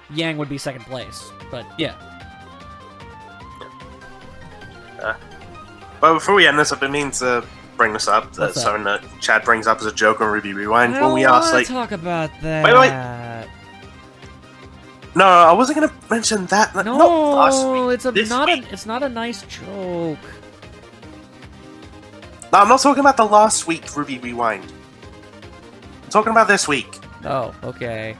A: Yang would be second place, but yeah.
B: But before we end this, I've been meaning to bring this up. That's something that Chad brings up as a joke on RWBY Rewind. When we asked, like,
A: talk about that.
B: Wait. No, I wasn't gonna mention that.
A: No,
B: last week.
A: It's not a nice joke.
B: No, I'm not talking about the last week RWBY Rewind. I'm talking about this week.
A: Oh, okay.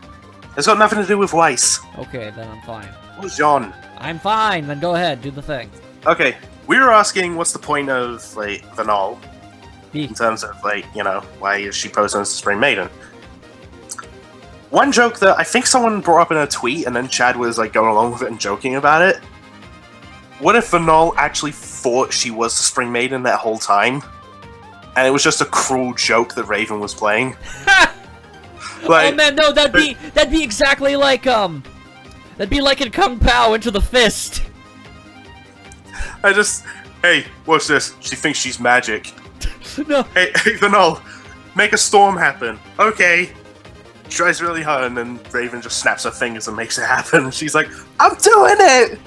B: It's got nothing to do with Weiss.
A: Okay, then I'm fine.
B: Oh, John.
A: I'm fine, then go ahead, do the thing.
B: Okay, we were asking what's the point of, like, Vanal, in terms of, like, you know, why is she posing as a Spring Maiden? One joke that I think someone brought up in a tweet, and then Chad was, like, going along with it and joking about it. What if Vanal actually thought she was the Spring Maiden that whole time? And it was just a cruel joke that Raven was playing?
A: Like, oh man, no, that'd be exactly like, that'd be like in Kung Pao Into the Fist.
B: Hey, watch this. She thinks she's magic.
A: No.
B: Hey, Vanal, make a storm happen. Okay. Tries really hard, and then Raven just snaps her fingers and makes it happen. She's like, I'm doing it!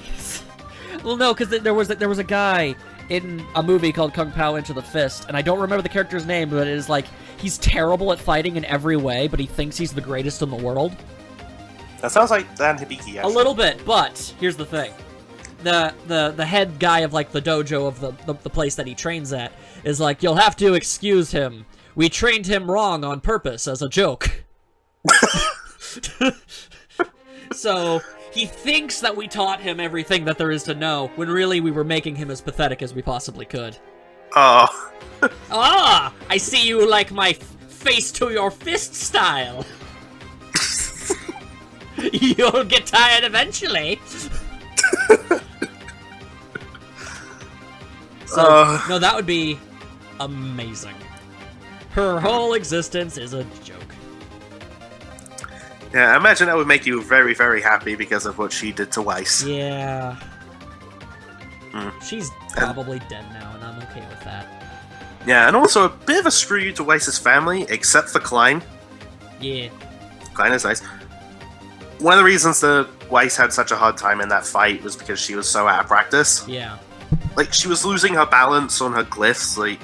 A: Well, no, because there was a guy in a movie called Kung Pao Into the Fist, and I don't remember the character's name, but it is like, he's terrible at fighting in every way, but he thinks he's the greatest in the world.
B: That sounds like Dan Hibiki, actually.
A: A little bit, but here's the thing. The head guy of, like, the dojo of the place that he trains at is like, you'll have to excuse him. We trained him wrong on purpose as a joke. So, he thinks that we taught him everything that there is to know, when really we were making him as pathetic as we possibly could.
B: Oh.
A: Ah! I see you like my face to your fist style. You'll get tired eventually. So, no, that would be amazing. Her whole existence is a joke.
B: Yeah, I imagine that would make you very, very happy because of what she did to Weiss.
A: Yeah. She's probably dead now, and I'm okay with that.
B: Yeah, and also a bit of a screw you to Weiss's family, except for Klein.
A: Yeah.
B: Klein is nice. One of the reasons that Weiss had such a hard time in that fight was because she was so out of practice.
A: Yeah.
B: Like, she was losing her balance on her glyphs, like,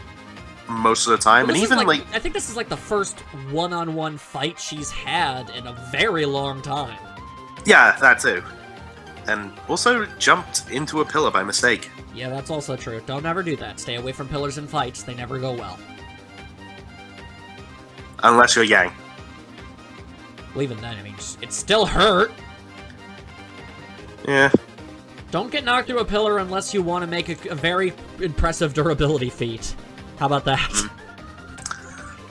B: most of the time,
A: well,
B: and even, like...
A: I think this is, like, the first one-on-one fight she's had in a very long time.
B: Yeah, that too. And also jumped into a pillar by mistake.
A: Yeah, that's also true. Don't ever do that. Stay away from pillars in fights. They never go well.
B: Unless you're Yang.
A: Well, even then, I mean, it still hurt.
B: Yeah.
A: Don't get knocked through a pillar unless you want to make a very impressive durability feat. How about that?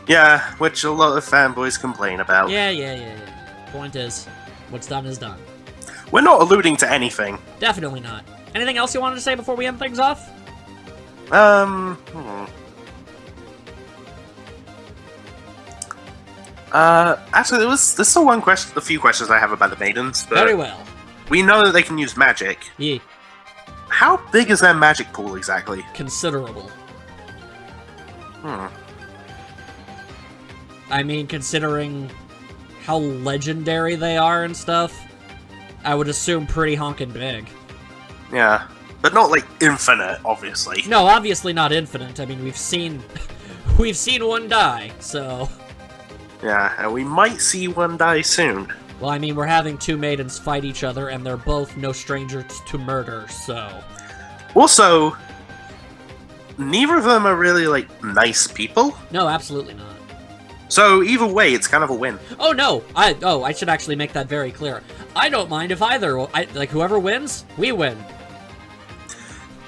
B: Yeah, which a lot of fanboys complain about.
A: Yeah. Point is, what's done is done.
B: We're not alluding to anything.
A: Definitely not. Anything else you wanted to say before we end things off?
B: Actually, this is a few questions I have about the maidens. But
A: very well.
B: We know that they can use magic.
A: Yeah.
B: How big is their magic pool exactly?
A: Considerable. I mean, considering how legendary they are and stuff, I would assume pretty honkin' big.
B: Yeah. But not, like, infinite, obviously.
A: No, obviously not infinite. I mean, we've seen one die, so...
B: Yeah, and we might see one die soon.
A: Well, I mean, we're having two maidens fight each other, and they're both no strangers to murder, so...
B: Also, neither of them are really, like, nice people.
A: No, absolutely not.
B: So, either way, it's kind of a win.
A: Oh, no! I should actually make that very clear. I don't mind if either... like, whoever wins, we win.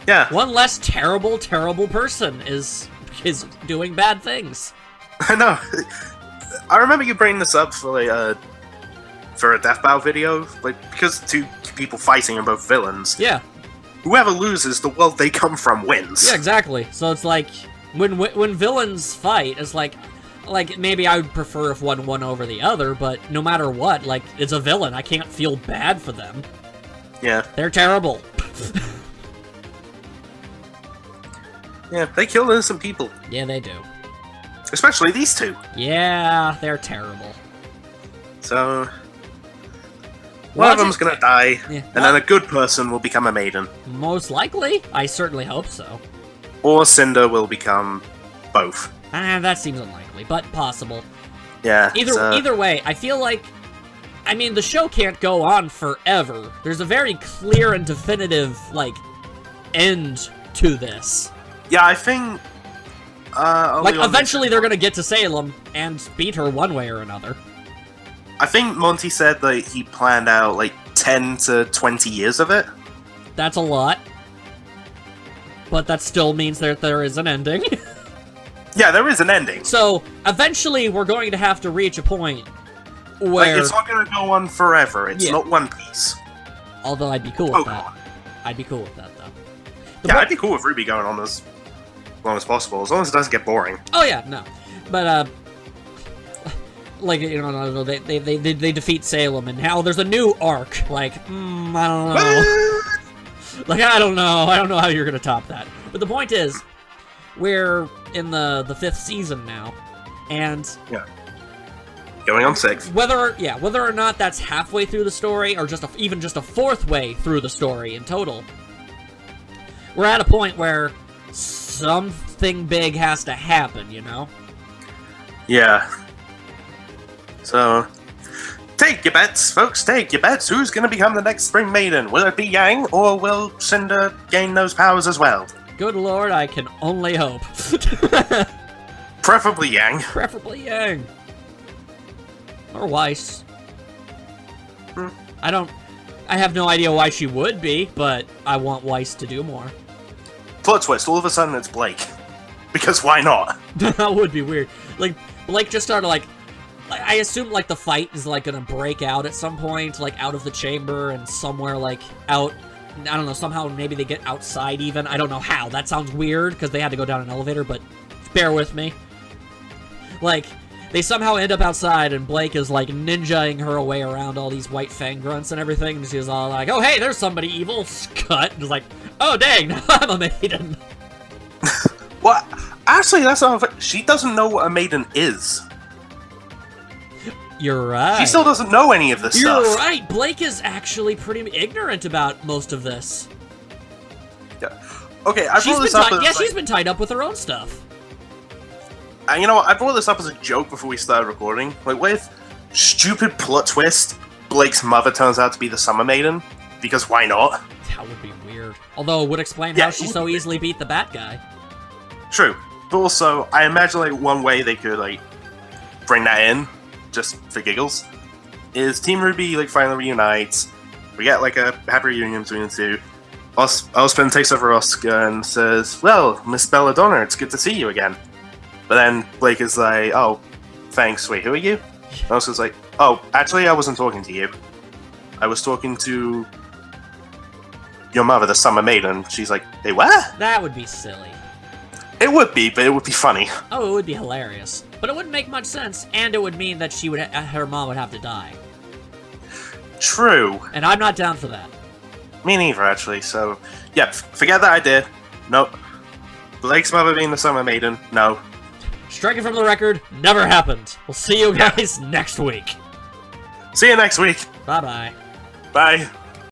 B: Yeah.
A: One less terrible, terrible person is doing bad things.
B: I know. I remember you bringing this up for, like, for a death battle video, like, because two people fighting are both villains.
A: Yeah.
B: Whoever loses, the world they come from wins.
A: Yeah, exactly. So it's like, when villains fight, it's like, maybe I would prefer if one won over the other, but no matter what, like, it's a villain. I can't feel bad for them.
B: Yeah.
A: They're terrible.
B: Yeah, they kill innocent people.
A: Yeah, they do.
B: Especially these two.
A: Yeah, they're terrible.
B: So... one of them's gonna die,
A: yeah.
B: and then a good person will become a maiden.
A: Most likely. I certainly hope so.
B: Or Cinder will become both.
A: That seems unlikely, but possible.
B: Yeah.
A: Either way, I feel like... I mean, the show can't go on forever. There's a very clear and definitive, like, end to this.
B: Yeah, I think...
A: like, eventually they're gonna get to Salem and beat her one way or another.
B: I think Monty said that he planned out, like, 10 to 20 years of it.
A: That's a lot. But that still means that there is an ending.
B: Yeah, there is an ending.
A: So, eventually we're going to have to reach a point where...
B: like, it's not going to go on forever. It's not One Piece.
A: Although I'd be cool with that. I'd be cool with that, though.
B: Yeah, I'd be cool with RWBY going on as long as possible, as long as it doesn't get boring.
A: Oh, yeah, no. But, like, you know, they defeat Salem, and now there's a new arc. Like, I don't know. Like, I don't know how you're gonna top that. But the point is, we're in the 5th season now, and...
B: yeah. Going on 6th.
A: Whether or not that's halfway through the story, or even just a 4th way through the story in total, we're at a point where something big has to happen, you know?
B: Yeah. So, take your bets, folks, take your bets. Who's going to become the next Spring Maiden? Will it be Yang, or will Cinder gain those powers as well?
A: Good lord, I can only hope.
B: Preferably Yang.
A: Preferably Yang. Or Weiss. I have no idea why she would be, but I want Weiss to do more.
B: Plot twist, all of a sudden it's Blake. Because why not?
A: That would be weird. Like, Blake just started, like, I assume, like, the fight is, like, gonna break out at some point, like, out of the chamber and somewhere, like, out, I don't know, somehow maybe they get outside even. I don't know how. That sounds weird, because they had to go down an elevator, but bear with me. Like, they somehow end up outside, and Blake is, like, ninjaing her away around all these white fang grunts and everything, and she's all like, oh, hey, there's somebody evil. Cut. And it's like, oh, dang, now I'm a maiden.
B: What? Actually, that's not... she doesn't know what a maiden is.
A: You're right.
B: She still doesn't know any of this stuff.
A: You're right. Blake is actually pretty ignorant about most of this.
B: Yeah. Okay, I brought this up as...
A: yeah, she's been tied up with her own stuff.
B: You know what? I brought this up as a joke before we started recording. Like, what if, stupid plot twist, Blake's mother turns out to be the Summer Maiden? Because why not?
A: That would be weird. Although it would explain how she so easily beat the Bat Guy.
B: True. But also, I imagine, like, one way they could, like, bring that in, just for giggles, is Team RWBY, like, finally reunites. We get, like, a happy reunion between the two. Ospen takes over Oscar and says, well, Miss Belladonna, it's good to see you again. But then Blake is like, oh, thanks, wait, who are you? And Oscar's like, oh, actually, I wasn't talking to you. I was talking to your mother, the Summer Maiden. She's like, hey, what?
A: That would be silly.
B: It would be, but it would be funny.
A: Oh, it would be hilarious. But it wouldn't make much sense, and it would mean that she would, her mom would have to die.
B: True.
A: And I'm not down for that.
B: Me neither, actually, so... yeah, forget that idea. Nope. Blake's mother being the Summer Maiden, no.
A: Striking from the record, never happened. We'll see you guys next week.
B: See you next week.
A: Bye-bye.
B: Bye.